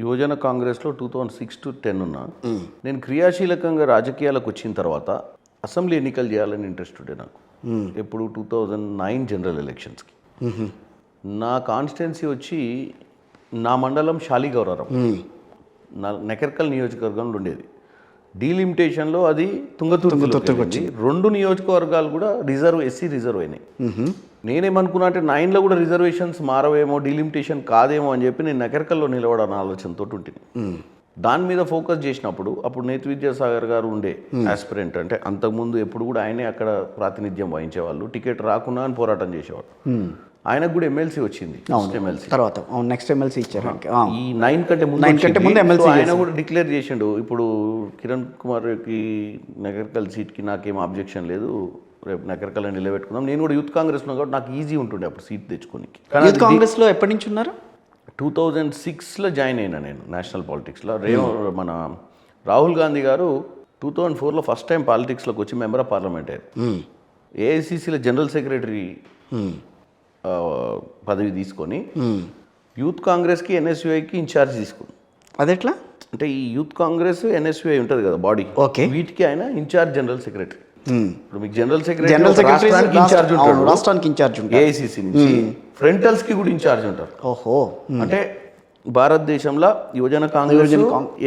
యువజన కాంగ్రెస్లో 2006 to 10 ఉన్నా. నేను క్రియాశీలకంగా రాజకీయాలకు వచ్చిన తర్వాత అసెంబ్లీ ఎన్నికలు చేయాలని ఇంట్రెస్ట్ ఉండే నాకు. ఎప్పుడు 2009 జనరల్ ఎలక్షన్స్కి. నా కాన్స్టిట్యున్సీ వచ్చి నా మండలం శాలిగౌరవరం, నెకర్కల్ నియోజకవర్గంలో ఉండేది. డీలిమిటేషన్లో అది తుంగతుర్తి. 2 నియోజకవర్గాలు కూడా ఎస్సీ రిజర్వ్ అయినాయి. నేనేమనుకున్నా అంటే 9లో కూడా రిజర్వేషన్స్ మారవేమో, డీలిమిటేషన్ కాదేమో అని చెప్పి నేను నెకర్కల్లో నిలబడాలని ఆలోచనతో ఉంటుంది. దాని మీద ఫోకస్ చేసినప్పుడు అప్పుడు నేతి విద్యాసాగర్ గారు ఉండే ఆస్పిరెంట్, అంటే అంతకుముందు ఎప్పుడు కూడా ఆయనే అక్కడ ప్రాతినిధ్యం వహించేవాళ్ళు. టికెట్ రాకుండా అని పోరాటం చేసేవాడు. ఆయనకు కూడా ఎమ్మెల్సీ వచ్చింది. తర్వాత నెక్స్ట్ ఎమ్మెల్సీ ఇచ్చారు. ఈ 9 కంటే ముందు ఎమ్మెల్సీ ఆయన కూడా డిక్లేర్ చేసిండు. ఇప్పుడు కిరణ్ కుమార్కి నెకర్కల్ సీట్కి నాకేం అబ్జెక్షన్ లేదు, రేపు నెకర్కల్ నిలబెట్టుకుందాం. నేను కూడా యూత్ కాంగ్రెస్లో కాబట్టి నాకు ఈజీ ఉంటుండే అప్పుడు సీట్ తెచ్చుకోనికి. యూత్ కాంగ్రెస్లో ఎప్పటి నుంచి ఉన్నారు? 2006లో జాయిన్ అయినా నేను నేషనల్ పాలిటిక్స్లో. మన రాహుల్ గాంధీ గారు 2004లో ఫస్ట్ టైం పాలిటిక్స్లోకి వచ్చి మెంబర్ ఆఫ్ పార్లమెంట్ అయ్యారు. ఏఐసిసిలో జనరల్ సెక్రటరీ పదవి తీసుకొని యూత్ కాంగ్రెస్కి ఎన్ఎస్యుఐకి ఇన్ఛార్జ్ తీసుకుని. అదెట్లా అంటే ఈ యూత్ కాంగ్రెస్ ఎన్ఎస్యుఐ ఉంటుంది కదా బాడీ, వీటికి ఆయన ఇన్ఛార్జ్ జనరల్ సెక్రటరీ. ఇప్పుడు మీకు జనరల్ సెక్రటరీ ఇన్ఛార్జ్ ఉంటాడు, రాష్ట్రానికి ఇన్ఛార్జ్ ఉంటాడు. ఏఐసిసి నుంచి ఫ్రంటల్స్కి కూడా ఇన్ఛార్జ్ ఉంటారు. ఓహో. అంటే భారతదేశంలో యువజన కాంగ్రెస్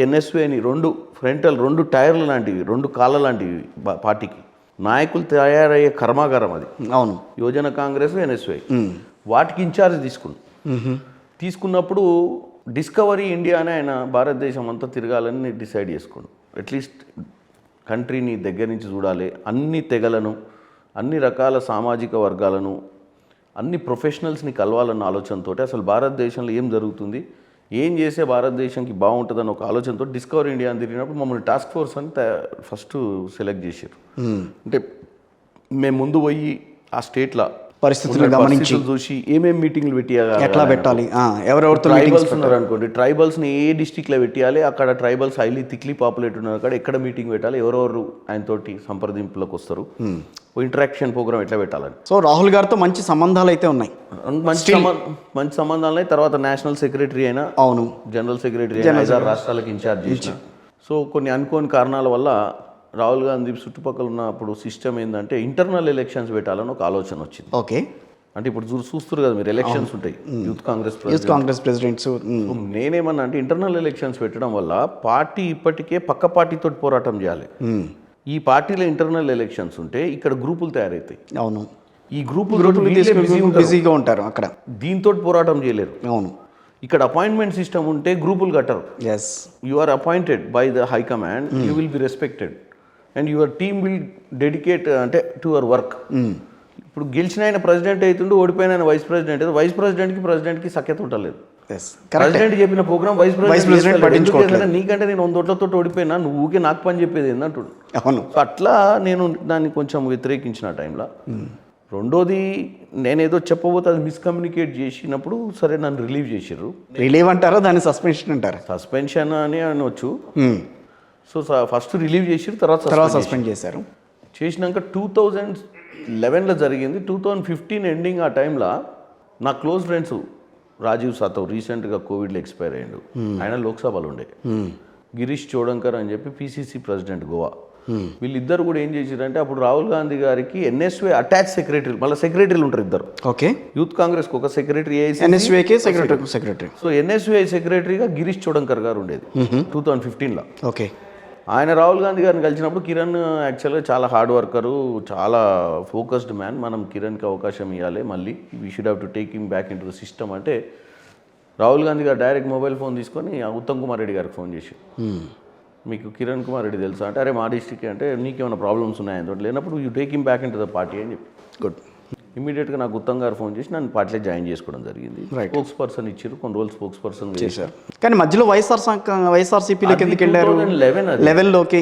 ఎన్ఎస్యుఐని 2 టైర్లు లాంటివి, 2 కాళ్ళ లాంటివి పార్టీకి నాయకులు తయారయ్యే కర్మాగారం అది. అవును. యువజన కాంగ్రెస్ ఎన్ఎస్యుఐ వాటికి ఇన్ఛార్జ్ తీసుకున్నప్పుడు డిస్కవరీ ఇండియా అని ఆయన భారతదేశం అంతా తిరగాలని డిసైడ్ చేసుకోండి. అట్లీస్ట్ కంట్రీని దగ్గర నుంచి చూడాలి, అన్ని తెగలను, అన్ని రకాల సామాజిక వర్గాలను, అన్ని ప్రొఫెషనల్స్ని కలవాలన్న ఆలోచనతో అసలు భారతదేశంలో ఏం జరుగుతుంది, ఏం చేసే భారతదేశానికి బాగుంటుందని ఒక ఆలోచనతో డిస్కవరీ ఇండియా అని తిరిగినప్పుడు మమ్మల్ని టాస్క్ ఫోర్స్ అని ఫస్ట్ సెలెక్ట్ చేశారు. అంటే మేము ముందు పోయి ఆ స్టేట్లో పరిస్థితులు గమనించి చూసి ఏమేమి మీటింగ్లు ఎట్లా పెట్టాలి, ఎవరెవరితో ట్రైబల్స్ ఉన్నారు అనుకోండి, ట్రైబల్స్ని ఏ డిస్టిక్లో పెట్టాలి, అక్కడ ట్రైబల్స్ హైలీ థిక్లీ పాపులేట్ ఉన్నారు అక్కడ ఎక్కడ మీటింగ్ పెట్టాలి, ఎవరెవరు ఆయనతోటి సంప్రదింపులకు వస్తారు, ఇంటరాక్షన్ ప్రోగ్రామ్ ఎట్లా పెట్టాలని. సో రాహుల్ గారితో మంచి సంబంధాలు అయితే ఉన్నాయి, మంచి సంబంధాలు ఉన్నాయి. తర్వాత నేషనల్ సెక్రటరీ అయినా, అవును, జనరల్ సెక్రటరీ 5 రాష్ట్రాలకు ఇన్ఛార్జ్ చేసిన. సో కొన్ని అనుకోని కారణాల వల్ల రాహుల్ గాంధీ చుట్టుపక్కల ఉన్నప్పుడు సిస్టమ్ ఏంటంటే ఇంటర్నల్ ఎలక్షన్స్ పెట్టాలని ఒక ఆలోచన వచ్చింది. ఓకే. అంటే ఇప్పుడు చూస్తారు కదా మీరు, ఎలక్షన్స్ ఉంటాయి, యూత్ కాంగ్రెస్ ప్రెసిడెంట్స్. నేనేమన్నా అంటే ఇంటర్నల్ ఎలక్షన్స్ పెట్టడం వల్ల పార్టీ ఇప్పటికే పక్క పార్టీతో పోరాటం చేయాలి. ఈ పార్టీలో ఇంటర్నల్ ఎలక్షన్స్ ఉంటే ఇక్కడ గ్రూపులు తయారవుతాయి. అవును. ఈ గ్రూపులు బిజీగా ఉంటారు, అక్కడ దీంతో పోరాటం చేయలేరు. అవును. ఇక్కడ అపాయింట్మెంట్ సిస్టమ్ ఉంటే గ్రూపులు కట్టరు. You are appointed by the high command, you will be respected and your team will dedicate అంటే టు యువర్ వర్క్. ఇప్పుడు గెలిచిన ఆయన ప్రెసిడెంట్ అవుతుండే, ఓడిపోయిన ఆయన వైస్ ప్రెసిడెంట్ అయితే వైస్ ప్రెసిడెంట్కి సఖ్యత ఉండలేదు. ప్రెసిడెంట్ చెప్పిన ప్రోగ్రామ్ వైస్ ప్రెసిడెంట్ నీకంటే నేను 100 ఓట్లతో ఓడిపోయినా, నువ్వు ఊకే నాకు పని చెప్పేది ఏంటంటు. అవును. అట్లా నేను దాన్ని కొంచెం వ్యతిరేకించిన టైంలో. రెండోది నేనేదో చెప్పబోతే అది మిస్కమ్యూనికేట్ చేసినప్పుడు సరే నన్ను రిలీవ్ చేసారు. రిలీవ్ అంటారా దాన్ని సస్పెన్షన్ అంటారా? సస్పెన్షన్ అని అనవచ్చు. సో ఫస్ట్ రిలీవ్ చేసి తర్వాత సస్పెండ్ చేశారు. చేసినాక 2011లో జరిగింది. 2015 ఎండింగ్ ఆ టైంలో నా క్లోజ్ ఫ్రెండ్స్ రాజీవ్ సాతవ్ రీసెంట్గా కోవిడ్లో ఎక్స్పైర్ అయ్యాడు, ఆయన లోక్సభలో ఉండే. గిరీష్ చోడంకర్ అని చెప్పి పిసిసి ప్రెసిడెంట్ గోవా. వీళ్ళిద్దరు కూడా ఏం చేశారంటే అప్పుడు రాహుల్ గాంధీ గారికి ఎన్ఎస్యుఐ అటాచ్ సెక్రటరీ, మళ్ళీ సెక్రటరీలు ఉంటారు ఇద్దరు. ఓకే. యూత్ కాంగ్రెస్కి ఒక సెక్రటరీ, ఎన్ఎస్యుఐకి సెక్రటరీ. సో ఎన్ఎస్యుఐ సెక్రటరీగా గిరీష్ చోడంకర్ గారు ఉండేది 2015లో. ఓకే. ఆయన రాహుల్ గాంధీ గారిని కలిసినప్పుడు కిరణ్ యాక్చువల్గా చాలా హార్డ్ వర్కరు, చాలా ఫోకస్డ్ మ్యాన్, మనం కిరణ్కి అవకాశం ఇవ్వాలి, మళ్ళీ we should have to take him back in to the system అంటే రాహుల్ గాంధీ గారు డైరెక్ట్ మొబైల్ ఫోన్ తీసుకొని ఉత్తమ్ కుమార్ రెడ్డి గారికి ఫోన్ చేసి, మీకు కిరణ్ కుమార్ రెడ్డి తెలుసా అంటే, అరే మా డిస్ట్రిక్ట్ అంటే నీకేమైనా ప్రాబ్లమ్స్ ఉన్నాయని లేనప్పుడు you take him back in to the party అని చెప్పి. గుడ్. ఇమీడియట్గా నాకు ఉత్తమ్ గారు ఫోన్ చేసి నన్ను పార్టీలో జాయిన్ చేసుకోవడం జరిగింది. స్పోక్స్ పర్సన్ ఇచ్చారు, కొన్ని రోజులు స్పోక్స్ పర్సన్ చేశారు. కానీ మధ్యలో వైఎస్ఆర్సీపీలోకి ఎందుకు వెళ్ళారు? 11లోకి.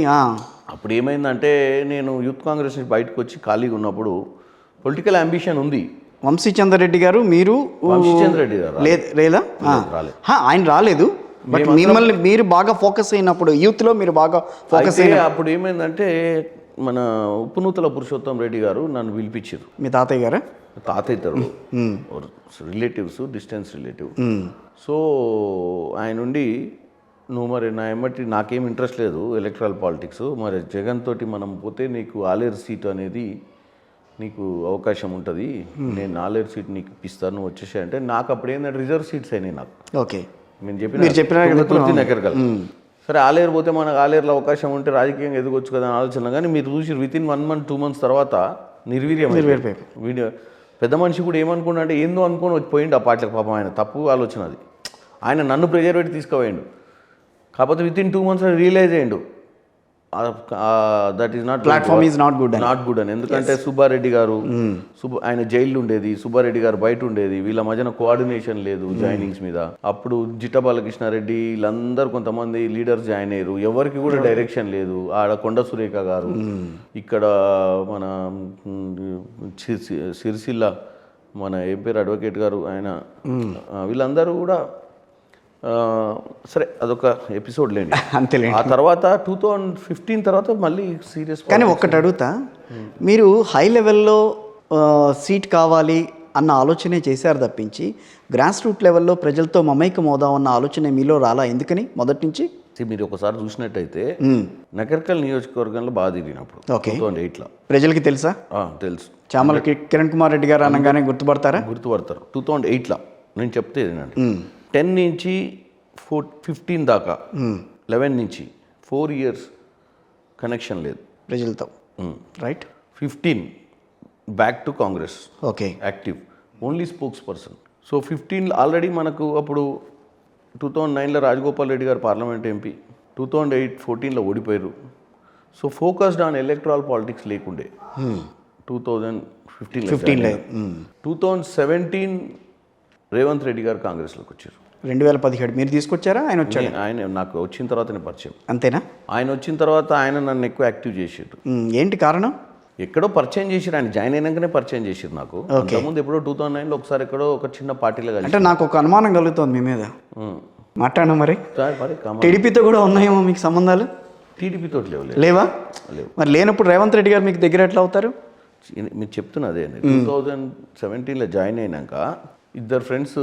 అప్పుడు ఏమైందంటే నేను యూత్ కాంగ్రెస్ నుంచి బయటకు వచ్చి ఖాళీగా ఉన్నప్పుడు పొలిటికల్ అంబిషన్ ఉంది. వంశీచంద్రరెడ్డి గారు, మీరు వంశీచంద్రరెడ్డి గారు లేదా? ఆయన రాలేదు, బట్ మిమ్మల్ని మీరు బాగా ఫోకస్ అయినప్పుడు యూత్లో మీరు బాగా ఫోకస్ అయిన అప్పుడు ఏమైందంటే మన ఉప్పునూతల పురుషోత్తం రెడ్డి గారు నన్ను పిలిపించారు. మీ తాతయ్య గారా? తాతయ్య రిలేటివ్స్, డిస్టెన్స్ రిలేటివ్. సో ఆయన నుండి నువ్వు మరి నా ఎమ్మటి నాకేం ఇంట్రెస్ట్ లేదు ఎలక్ట్రల్ పాలిటిక్స్, మరి జగన్ తోటి మనం పోతే నీకు ఆలేరు సీటు అనేది నీకు అవకాశం ఉంటుంది, నేను ఆలేరు సీట్ నీకు ఇప్పిస్తాను, నువ్వు వచ్చేసాయి అంటే నాకు అప్పుడు ఏంటంటే రిజర్వ్ సీట్స్ అయినాయి నాకు. ఓకే, నేను చెప్పిన నగరకల్. సరే ఆలేరు పోతే మనకు ఆలేరులో అవకాశం ఉంటే రాజకీయంగా ఎదగొచ్చు కదా అని ఆలోచన, కానీ మీరు చూసి వితిన్ 1 month 2 months తర్వాత నిర్వీర్యం వీడియో. పెద్ద మనిషి కూడా ఏమనుకున్నా అంటే ఏందో అనుకొని పోయిండు ఆ పార్టీలకు. పాపం ఆయన తప్పు ఆలోచన అది. ఆయన నన్ను ప్రెజర్ పెట్టి తీసుకుపోయిండు, కాకపోతే వితిన్ 2 months రియలైజ్ అయ్యిండు that is not platform is not good అని. ఎందుకంటే సుబ్బారెడ్డి గారు ఆయన జైలు ఉండేది, సుబ్బారెడ్డి గారు బయట ఉండేది, వీళ్ళ మధ్యన కోఆర్డినేషన్ లేదు జాయినింగ్స్ మీద. అప్పుడు జిట్ట బాలకృష్ణారెడ్డి వీళ్ళందరూ కొంతమంది లీడర్స్ జాయిన్ అయ్యారు, ఎవరికి కూడా డైరెక్షన్ లేదు. ఆడ కొండ సురేఖ గారు, ఇక్కడ మన సిరిసిల్ల మన ఏం పేరు అడ్వకేట్ గారు ఆయన, వీళ్ళందరూ కూడా సరే అదొక ఎపిసోడ్ లేండి. అంతేలే. ఆ తర్వాత 2015 తర్వాత మళ్ళీ సీరియస్. కానీ ఒక్కటి అడుగుతా, మీరు హై లెవెల్లో సీట్ కావాలి అన్న ఆలోచనే చేశారు తప్పించి గ్రాస్ రూట్ లెవెల్లో ప్రజలతో మమైకం అవుదాం అన్న ఆలోచన మీలో రాలా? ఎందుకని మొదటి నుంచి? మీరు ఒకసారి చూసినట్టయితే నకర్కల్ నియోజకవర్గంలో బాగా తిరిగినప్పుడు 2008లో ప్రజలకి తెలుసా? తెలుసు. చామల కిరణ్ కుమార్ రెడ్డి గారు అనగానే గుర్తుపడతారు. 2008లో నేను చెప్తే ఏనండి, 10 నుంచి 15 దాకా 11 నుంచి 4 years కనెక్షన్ లేదు ప్రజలతో, right? 15 back to Congress, okay, active, only spokes person. So 15 already మనకు అప్పుడు 2009లో రాజగోపాల్ రెడ్డి గారు పార్లమెంట్ ఎంపీ, 2008-14లో ఓడిపోయారు. So focused on electoral politics లేకుండే 2015లో. 2017 రేవంత్ రెడ్డి గారు కాంగ్రెస్లోకి వచ్చారు. 2017 మీరు తీసుకొచ్చారా? ఆయన వచ్చాడు? ఆయన నాకు వచ్చిన తర్వాతనే పరిచయం. అంతేనా? ఆయన వచ్చిన తర్వాత ఆయన నన్ను ఎక్కువ యాక్టివ్ చేసాడు. ఏంటి కారణం? ఎక్కడో పరిచయం చేసారు, ఆయన జాయిన్ అయినాకనే పరిచయం చేసారు నాకు. అంతకుముందు ఎప్పుడో 2009లో ఒకసారి ఎక్కడో ఒక చిన్న పార్టీలో కలిసి. అంటే నాకు ఒక అనుమానం కలుగుతుంది మీ మీద, మాట్లాడడం మరి టీడీపీతో కూడా ఉన్నాయేమో మీకు సంబంధాలు? టీడీపీతో లేవా? మరి లేనప్పుడు రేవంత్ రెడ్డి గారు మీకు దగ్గర ఎట్లా అవుతారు? మీరు చెప్తున్నదే 2017లో జాయిన్ అయినాక ఇద్దరు ఫ్రెండ్స్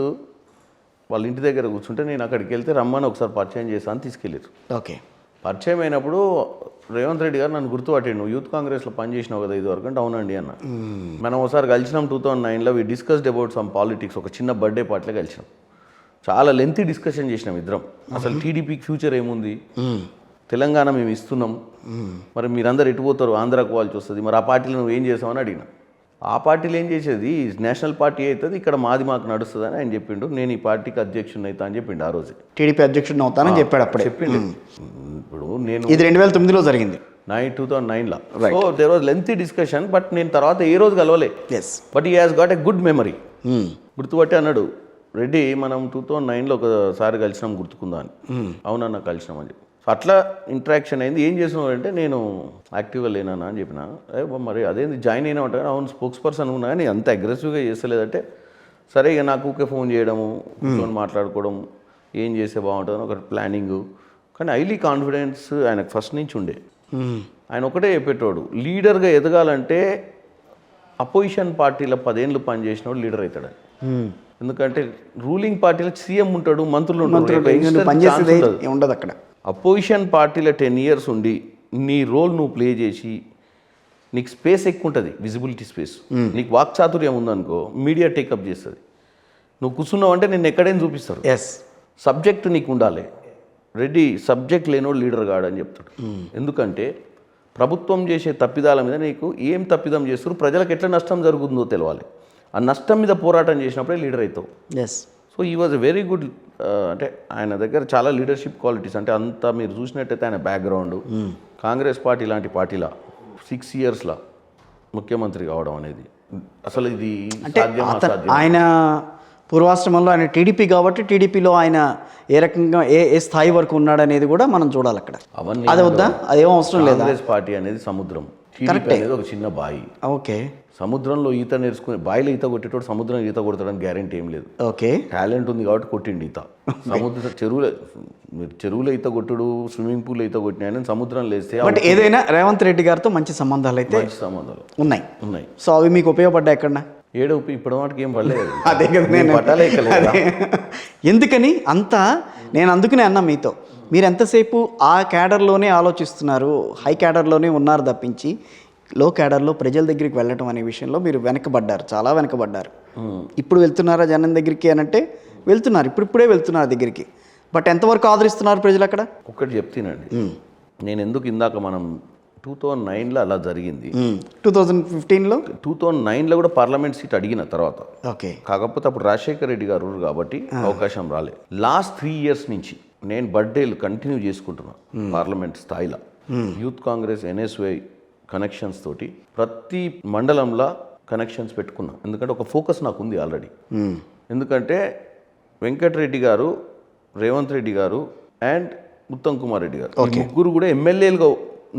వాళ్ళ ఇంటి దగ్గర కూర్చుంటే నేను అక్కడికి వెళ్తే రమ్మని ఒకసారి పరిచయం చేశాను, తీసుకెళ్ళారు. ఓకే, పరిచయం అయినప్పుడు రేవంత్ రెడ్డి గారు నన్ను గుర్తుపట్టాడు, నువ్వు యూత్ కాంగ్రెస్లో పనిచేసినావు కదా ఇది వరకు అంటే అవునండి అన్న. మనం ఒకసారి కలిసినాం 2009లో, we discussed about some politics, ఒక చిన్న బర్త్డే పార్టీలో కలిసినాం. చాలా లెంతీ డిస్కషన్ చేసినాం ఇద్దరం. అసలు టీడీపీకి ఫ్యూచర్ ఏముంది, తెలంగాణ మేము ఇస్తున్నాం, మరి మీరందరూ ఎటు పోతారు, ఆంధ్రాకు పోవాల్సి వస్తుంది, మరి ఆ పార్టీలో నువ్వు ఏం చేసావని అడిగినా. ఆ పార్టీలో ఏం చేసేది, నేషనల్ పార్టీ అవుతుంది, ఇక్కడ మాది మాకు నడుస్తుంది అని ఆయన చెప్పిండు. నేను ఈ పార్టీకి అధ్యక్షుడిని అవుతా అని చెప్పిండు ఆ రోజు. టీడీపీ అధ్యక్షుడిని అవుతానని చెప్పాడు అప్పుడే. చెప్పిండు. ఇప్పుడు నేను ఇది 2009లో జరిగింది, 2009లో. So there was lengthy discussion, but నేను తర్వాత ఏ రోజు కలవలే. But he has got a good memory. గుర్తుపట్టి అన్నాడు, రెడ్డి మనం 2009లో ఒకసారి కలిసినాం గుర్తుకుందా అని. అవునన్నా కలిసినాం అని చెప్పి. సో అట్లా ఇంటరాక్షన్ అయింది. ఏం చేసినావు అంటే నేను యాక్టివ్గా లేనా అని చెప్పిన. మరి అదేంది జాయిన్ అయినా ఉంటాను, అవును స్పోక్స్ పర్సన్ ఉన్నా కానీ అంత అగ్రెసివ్గా చేస్తలేదంటే, సరే ఇక నాకు ఊకే ఫోన్ చేయడము, కూర్చొని మాట్లాడుకోవడం, ఏం చేస్తే బాగుంటుందని ఒక ప్లానింగ్. కానీ హైలీ కాన్ఫిడెన్స్ ఆయనకు ఫస్ట్ నుంచి ఉండే. ఆయన ఒకటే చెప్పేటోడు, లీడర్గా ఎదగాలంటే అపోజిషన్ పార్టీలో 10 ఏళ్ళు పనిచేసినోడు లీడర్ అవుతాడని. ఎందుకంటే రూలింగ్ పార్టీలో సీఎం ఉంటాడు, మంత్రులు ఉండదు. అక్కడ అపోజిషన్ పార్టీలో 10 years ఉండి నీ రోల్ నువ్వు ప్లే చేసి నీకు స్పేస్ ఎక్కువ ఉంటుంది, విజిబిలిటీ స్పేస్, నీకు వాక్చాతుర్యం ఉందనుకో మీడియా టేకప్ చేస్తుంది. నువ్వు కూర్చున్నావు అంటే నేను ఎక్కడైనా చూపిస్తారు. సబ్జెక్ట్ నీకు ఉండాలి. రెడ్డి సబ్జెక్ట్ లేనోడు లీడర్ కాడని చెప్తాడు. ఎందుకంటే ప్రభుత్వం చేసే తప్పిదాల మీద నీకు ఏం తప్పిదం చేస్తారు, ప్రజలకు ఎట్లా నష్టం జరుగుతుందో తెలవాలి. ఆ నష్టం మీద పోరాటం చేసినప్పుడే లీడర్ అవుతావు. సో ఈ వాజ్ ఎ వెరీ గుడ్, అంటే ఆయన దగ్గర చాలా లీడర్షిప్ క్వాలిటీస్. అంటే అంతా మీరు చూసినట్టయితే ఆయన బ్యాక్గ్రౌండ్ కాంగ్రెస్ పార్టీ లాంటి పార్టీలా 6 yearsలో ముఖ్యమంత్రి కావడం అనేది అసలు ఇది ఆయన పూర్వాశ్రమంలో ఆయన టీడీపీ కాబట్టి టీడీపీలో ఆయన ఏ రకంగా ఏ స్థాయి వరకు ఉన్నాడనేది కూడా మనం చూడాలి అక్కడ. అవన్నీ అది వద్దా, అదేమో అవసరం లేదు. కాంగ్రెస్ పార్టీ అనేది సముద్రం, టీడీపీ అనేది ఒక చిన్న బాయి. ఓకే, సముద్రంలో ఈత నేర్చుకుని బాయిలో ఈత కొట్టేటోడు సముద్రం ఈత కొడతాడని గ్యారెంటీ ఏం లేదు. ఓకే, టాలెంట్ ఉంది కాబట్టి కొట్టిండి ఈత. సముద్ర చెరువులో ఈత కొట్టుడు, స్విమ్మింగ్ పూల్ ఈత కొట్టిన సముద్రం లేస్తే. బట్ ఏదైనా రేవంత్ రెడ్డి గారితో మంచి సంబంధాలు అయితే సంబంధాలు ఉన్నాయి. సో అవి మీకు ఉపయోగపడ్డాయి ఎక్కడ? ఏడవపు ఇప్పటి వాటికి ఏం పడలేదు. అదే కదా నేను పట్టాలే ఎక్కలేదు. ఎందుకని అంతా నేను అందుకనే అన్నా మీతో, మీరు ఎంతసేపు ఆ క్యాడర్లోనే ఆలోచిస్తున్నారు, హై క్యాడర్లోనే ఉన్నారు తప్పించి లో క్యాడర్లో ప్రజల దగ్గరికి వెళ్ళటం అనే విషయంలో మీరు వెనకబడ్డారు, చాలా వెనకబడ్డారు. ఇప్పుడు వెళ్తున్నారా జనం దగ్గరికి అని అంటే వెళ్తున్నారు, ఇప్పుడిప్పుడే వెళ్తున్నారు దగ్గరికి. బట్ ఎంతవరకు ఆదరిస్తున్నారు ప్రజలు అక్కడ? ఒక్కటి చెప్తానండి, నేను ఎందుకు ఇందాక మనం 2009లో అలా జరిగింది, 2015లో 2009లో కూడా పార్లమెంట్ సీట్ అడిగిన తర్వాత, ఓకే, కాకపోతే అప్పుడు రాజశేఖర్ రెడ్డి గారు కాబట్టి అవకాశం రాలే. లాస్ట్ 3 years నుంచి నేను బర్త్డేలు కంటిన్యూ చేసుకుంటున్నా పార్లమెంట్ స్థాయిలో. యూత్ కాంగ్రెస్ NSY కనెక్షన్స్ తోటి ప్రతి మండలంలో కనెక్షన్స్ పెట్టుకున్నా, ఎందుకంటే ఒక ఫోకస్ నాకు ఉంది ఆల్రెడీ. ఎందుకంటే వెంకటరెడ్డి గారు, రేవంత్ రెడ్డి గారు అండ్ ఉత్తమ్ కుమార్ రెడ్డి గారు ఈ ముగ్గురు కూడా ఎమ్మెల్యేలుగా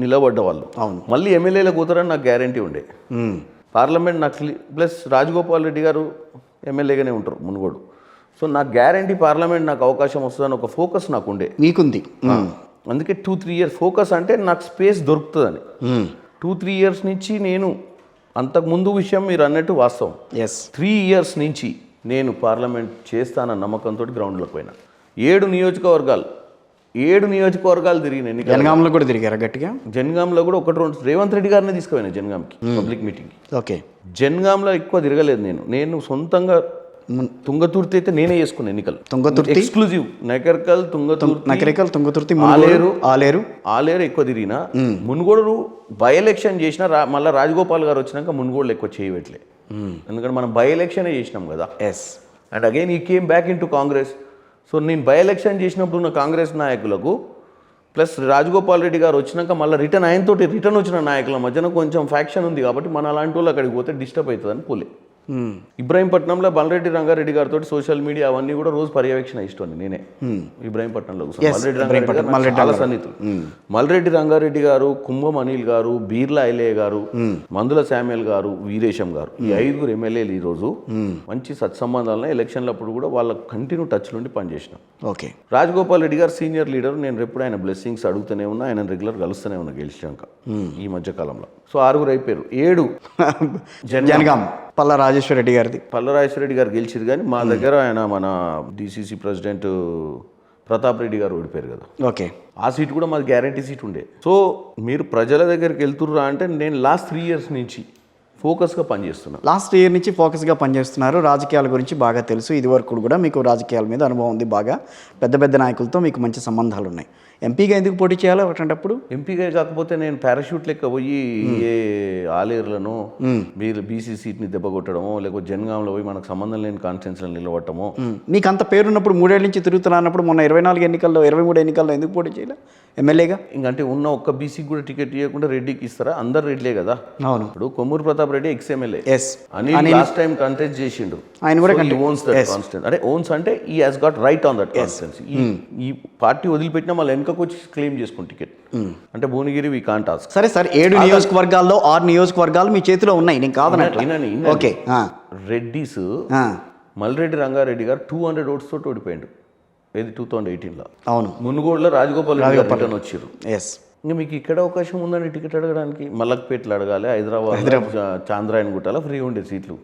నిలబడ్డ వాళ్ళు. మళ్ళీ ఎమ్మెల్యేలకు పోతారని నాకు గ్యారంటీ ఉండే. పార్లమెంట్ నాకు ప్లస్ రాజగోపాల్ రెడ్డి గారు ఎమ్మెల్యేగానే ఉంటారు మునుగోడు. సో నాకు గ్యారంటీ పార్లమెంట్ నాకు అవకాశం వస్తుందని ఒక ఫోకస్ నాకు ఉండే. మీకుంది. అందుకే 2-3 years ఫోకస్ అంటే నాకు స్పేస్ దొరుకుతుందని 2-3 years నుంచి నేను, అంతకుముందు విషయం మీరు అన్నట్టు వాస్తవం, 3 years నుంచి నేను పార్లమెంట్ చేస్తానన్న నమ్మకంతో గ్రౌండ్లోకి పోయినా. 7 నియోజకవర్గాలు తిరిగిన. జనగాంలో కూడా తిరిగారా గట్టిగా? జనగాంలో కూడా 1-2 రేవంత్ రెడ్డి గారిని తీసుకుపోయినా జనగాంకి పబ్లిక్ మీటింగ్కి. ఓకే, జనగాంలో ఎక్కువ తిరగలేదు నేను సొంతంగా. తుంగతుర్తి అయితే నేనే చేసుకున్నా ఎన్నికలు, తుంగతుర్తి ఎక్స్క్లూజివ్. నకరికల్, తుంగతుర్తి, ఆలేరు ఎక్కువ తిరిగినా. మునుగోడు బై ఎలక్షన్ చేసినా మళ్ళీ రాజగోపాల్ గారు వచ్చినాక మునుగోడులో ఎక్కువ చేయబెట్టలే, ఎందుకంటే మనం బై ఎలక్షనే చేసినాం కదా. అండ్ అగైన్ ఈ came back in to Congress. So నేను బై ఎలక్షన్ చేసినప్పుడు ఉన్న కాంగ్రెస్ నాయకులకు ప్లస్ రాజగోపాల్ రెడ్డి గారు వచ్చినాక మళ్ళీ రిటర్న్ వచ్చిన నాయకుల మధ్యన కొంచెం ఫ్యాక్షన్ ఉంది కాబట్టి మన అలాంటి వాళ్ళు అక్కడికి పోతే డిస్టర్బ్ అవుతుందని పోలే. ఇబ్రాహీంపట్నంలో బలరెడ్డి రంగారెడ్డి గారితో సోషల్ మీడియా అవన్నీ కూడా రోజు పర్యవేక్షణ ఇష్టం నేనే. ఇబ్రాహీంపట్నంలో చాలా సన్నిహితులు. మల్రెడ్డి రంగారెడ్డి గారు, కుంభం అనిల్ గారు, బీర్లా ఐలయ్య గారు, మందుల శామ్యుల్ గారు, వీరేశం గారు, ఈ 5 ఎమ్మెల్యేలు ఈరోజు మంచి సత్సంబంధాలను ఎలక్షన్లప్పుడు కూడా వాళ్ళ కంటిన్యూ టచ్ నుండి పనిచేసినాం. ఓకే, రాజగోపాల్ రెడ్డి గారు సీనియర్ లీడర్, నేను ఎప్పుడు ఆయన బ్లెస్సింగ్స్ అడుగుతూనే ఉన్నా, ఆయన రెగ్యులర్ కలుస్తూనే ఉన్నా గెలిచాక ఈ మధ్య కాలంలో. సో 6 అయిపోయారు. 7 జనగాం పల్లా రాజేశ్వర రెడ్డి గారు గెలిచారు. కానీ మా దగ్గర ఆయన మన DCC ప్రెసిడెంట్ ప్రతాప్ రెడ్డి గారు ఓడిపోయారు కదా. ఓకే, ఆ సీట్ కూడా మాది గ్యారంటీ సీట్ ఉండే. సో మీరు ప్రజల దగ్గరికి వెళ్తుర్రా అంటే నేను లాస్ట్ 3 years నుంచి ఫోకస్గా పనిచేస్తున్నాను. లాస్ట్ ఇయర్ నుంచి ఫోకస్గా పనిచేస్తున్నారు. రాజకీయాల గురించి బాగా తెలుసు, ఇదివరకు కూడా మీకు రాజకీయాల మీద అనుభవం ఉంది బాగా. పెద్ద నాయకులతో మీకు మంచి సంబంధాలు ఉన్నాయి. ఎంపీగా ఎందుకు పోటీ చేయాలి అటువంటిప్పుడు? ఎంపీగా కాకపోతే నేను పారాషూట్ లెక్క పోయి ఏ ఆలేర్లను మీరు BC సీట్ని దెబ్బ కొట్టడమో, లేకపోతే జనగాంలో పోయి మనకు సంబంధం లేని కాన్స్టిట్యున్సీలో నిలబడటమో. మీకు అంత పేరున్నప్పుడు 3 ఏళ్ళ నుంచి తిరుగుతున్నప్పుడు మొన్న 23 ఎన్నికల్లో ఎందుకు పోటీ చేయాలి ఎమ్మెల్యేగా? ఇంకంటే ఉన్న ఒక్క బీసీకి కూడా టికెట్ ఇవ్వకుండా రెడ్డికి ఇస్తారా? అందరు రెడ్లే కదా. అవును, ఇప్పుడు కొమ్మూరు ప్రతాప్ రెడ్డి XMLA అని లాస్ట్ టైం కంటెస్ట్ చేసిండు. ఆయన కూడా ఓన్స్ అంటే ఈ has got right on that constituency. ఈ పార్టీ వదిలిపెట్టినా మళ్ళీ వెనకకు వచ్చి క్లెయిమ్ చేసుకుని టికెట్ అంటే భువనగిరి వి కాంట్ ఆస్క్. సరే సార్, 7 నియోజకవర్గాల్లో 6 నియోజకవర్గాలు మీ చేతిలో ఉన్నాయి, నేను కాదనట్టు. ఓకే, రెడ్డిస్ మల్రెడ్డి రంగారెడ్డి గారు 200 votes తోటి ఓడిపోయాడు. ఏది 2018లో. అవును, మునుగోడులో రాజగోపాల్ రెడ్డి గారు రిటర్న్ వచ్చారు. ఇంకా మీకు ఇక్కడ అవకాశం ఉందండి టికెట్ అడగడానికి. మల్లక్పేటలో అడగాలి, హైదరాబాద్ చాంద్రాయణ గుట్టలో ఫ్రీ ఉండే సీట్లు.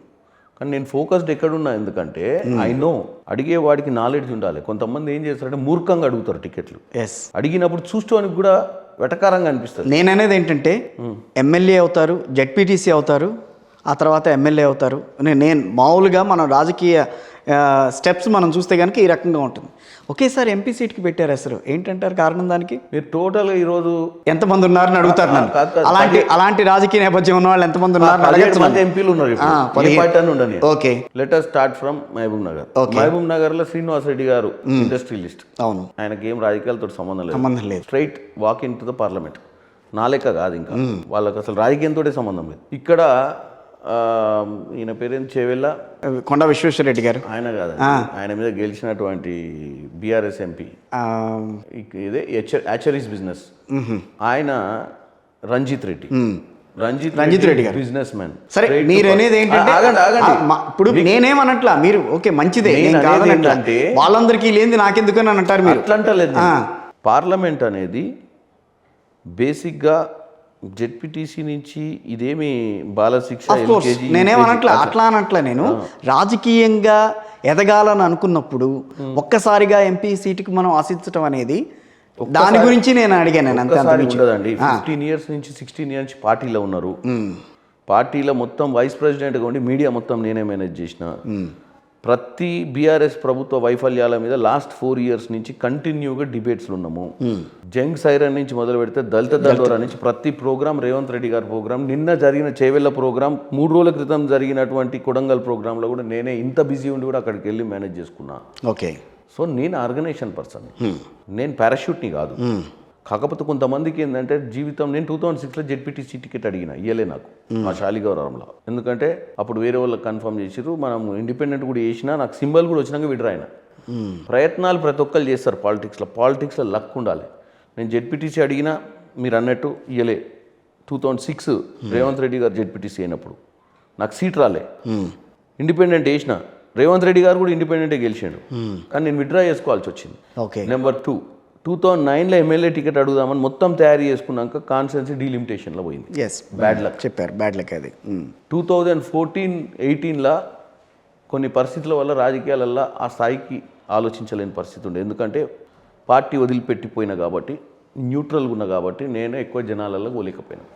కానీ నేను ఫోకస్డ్ ఎక్కడున్నా, ఎందుకంటే ఐ నో అడిగేవాడికి నాలెడ్జ్ ఉండాలి. కొంతమంది ఏం చేస్తారంటే మూర్ఖంగా అడుగుతారు టికెట్లు. అడిగినప్పుడు చూసుకోవడానికి కూడా వెటకారంగా అనిపిస్తుంది. నేననేది ఏంటంటే ఎమ్మెల్యే అవుతారు, జెడ్పీటీసీ అవుతారు, ఆ తర్వాత ఎమ్మెల్యే అవుతారు. నేను మామూలుగా మనం రాజకీయ స్టెప్స్ మనం చూస్తే కనుక ఈ రకంగా ఉంటుంది. ఒకేసారి ఎంపీ సీట్కి పెట్టారు అసలు ఏంటంటారు కారణం? దానికి మీరు టోటల్గా ఈరోజు ఎంతమంది ఉన్నారని అడుగుతారు నన్ను. అలాంటి రాజకీయ నేపథ్యం ఉన్న వాళ్ళు ఎంతమంది ఉన్నారు? 17 ఎంపీలు ఉన్నారు. Okay, let us start from Mahbub Nagar. Mahbub Nagar లో శ్రీనివాస్ రెడ్డి గారు ఇండస్ట్రియలిస్ట్. అవును, ఆయనకి ఏం రాజకీయాలతో సంబంధం లేదు. Straight walk in to the parliament. నా లెక్క కాదు, ఇంకా వాళ్ళకి అసలు రాజకీయంతో సంబంధం లేదు. ఇక్కడ ఈయన పేరేం చేవెళ్ళ కొండ విశ్వేశ్వరరెడ్డి గారు, ఆయన కాదు, ఆయన మీద గెలిచినటువంటి BRS MP ఇదే యాచరీస్ బిజినెస్ ఆయన రంజిత్ రెడ్డి గారు బిజినెస్ మ్యాన్. సరే, మీరు అనేది ఏంటంటే ఇప్పుడు నేనేమనట్లా, మీరు ఓకే మంచిదే, అంటే వాళ్ళందరికీ లేనిది నాకెందుకని అని అంటారు మీరు. అట్లా అంటలేదు. పార్లమెంట్ అనేది బేసిక్గా జెడ్పీటీసీ నుంచి ఇదేమి బాలశిక్ష ఆఫ్ కోర్స్ LKG, నేనేమనట్లే అట్లా అనట్లే నేను రాజకీయంగా ఎదగాలని అనుకున్నప్పుడు ఒక్కసారిగా ఎంపీ సీటుకి మనం ఆశించడం అనేది దాని గురించి నేను అడిగాను నేను అంతే ఒక్కసారి ఉండదండి. 15 ఇయర్స్ నుంచి 16 ఇయర్స్ నుంచి పార్టీలో ఉన్నారు. పార్టీలో మొత్తం వైస్ ప్రెసిడెంట్గా ఉండి మీడియా మొత్తం నేనే మేనేజ్ చేసిన. ప్రతి బీఆర్ఎస్ ప్రభుత్వ వైఫల్యాల మీద లాస్ట్ 4 ఇయర్స్ నుంచి కంటిన్యూగా డిబేట్స్లు ఉన్నాము. జంగ్ సైరన్ నుంచి మొదలు పెడితే దళిత దండోరా నుంచి ప్రతి ప్రోగ్రామ్, రేవంత్ రెడ్డి గారి ప్రోగ్రామ్, నిన్న జరిగిన చేవెళ్ళ ప్రోగ్రామ్, 3 రోజుల క్రితం జరిగినటువంటి కొడంగల్ ప్రోగ్రాంలో కూడా నేనే ఇంత బిజీ ఉండి కూడా అక్కడికి వెళ్ళి మేనేజ్ చేసుకున్నా. ఓకే. సో నేను ఆర్గనైజేషన్ పర్సన్, నేను పారాషూట్ని కాదు. కాకపోతే కొంతమందికి ఏంటంటే జీవితం, నేను 2006లో జెడ్పీటీసీ టికెట్ అడిగిన, ఇయ్యలే నాకు మా శాలిగౌరవంలో. ఎందుకంటే అప్పుడు వేరే వాళ్ళకి కన్ఫర్మ్ చేసిరు, మనం ఇండిపెండెంట్ కూడా చేసినా నాకు సింబల్ కూడా వచ్చినాక విడ్రాయిన. ప్రయత్నాలు ప్రతి ఒక్కరు చేస్తారు పాలిటిక్స్లో లక్ ఉండాలి. నేను జెడ్పీటీసీ అడిగినా మీరు అన్నట్టు ఇయ్యలే. 2006 రేవంత్ రెడ్డి గారు జెడ్పీటీసీ అయినప్పుడు నాకు సీట్ రాలే. ఇండిపెండెంట్ వేసిన, రేవంత్ రెడ్డి గారు కూడా ఇండిపెండెంటే గెలిచాడు, కానీ నేను విత్డ్రా చేసుకోవాల్సి వచ్చింది. ఓకే. నెంబర్ 2, 2009లో ఎమ్మెల్యే టికెట్ అడుగుదామని మొత్తం తయారు చేసుకున్నాక కాన్స్టిట్యున్సీ డీలిమిటేషన్లో పోయింది. ఎస్, బ్యాడ్ లక్ చెప్పారు, బ్యాడ్ లక్ అది. 2014-18లో కొన్ని పరిస్థితుల వల్ల రాజకీయాలల్లో ఆ స్థాయికి ఆలోచించలేని పరిస్థితి ఉండే. ఎందుకంటే పార్టీ వదిలిపెట్టిపోయినా కాబట్టి, న్యూట్రల్గా ఉన్నా కాబట్టి నేను ఎక్కువ జనాలలో పోలేకపోయినా.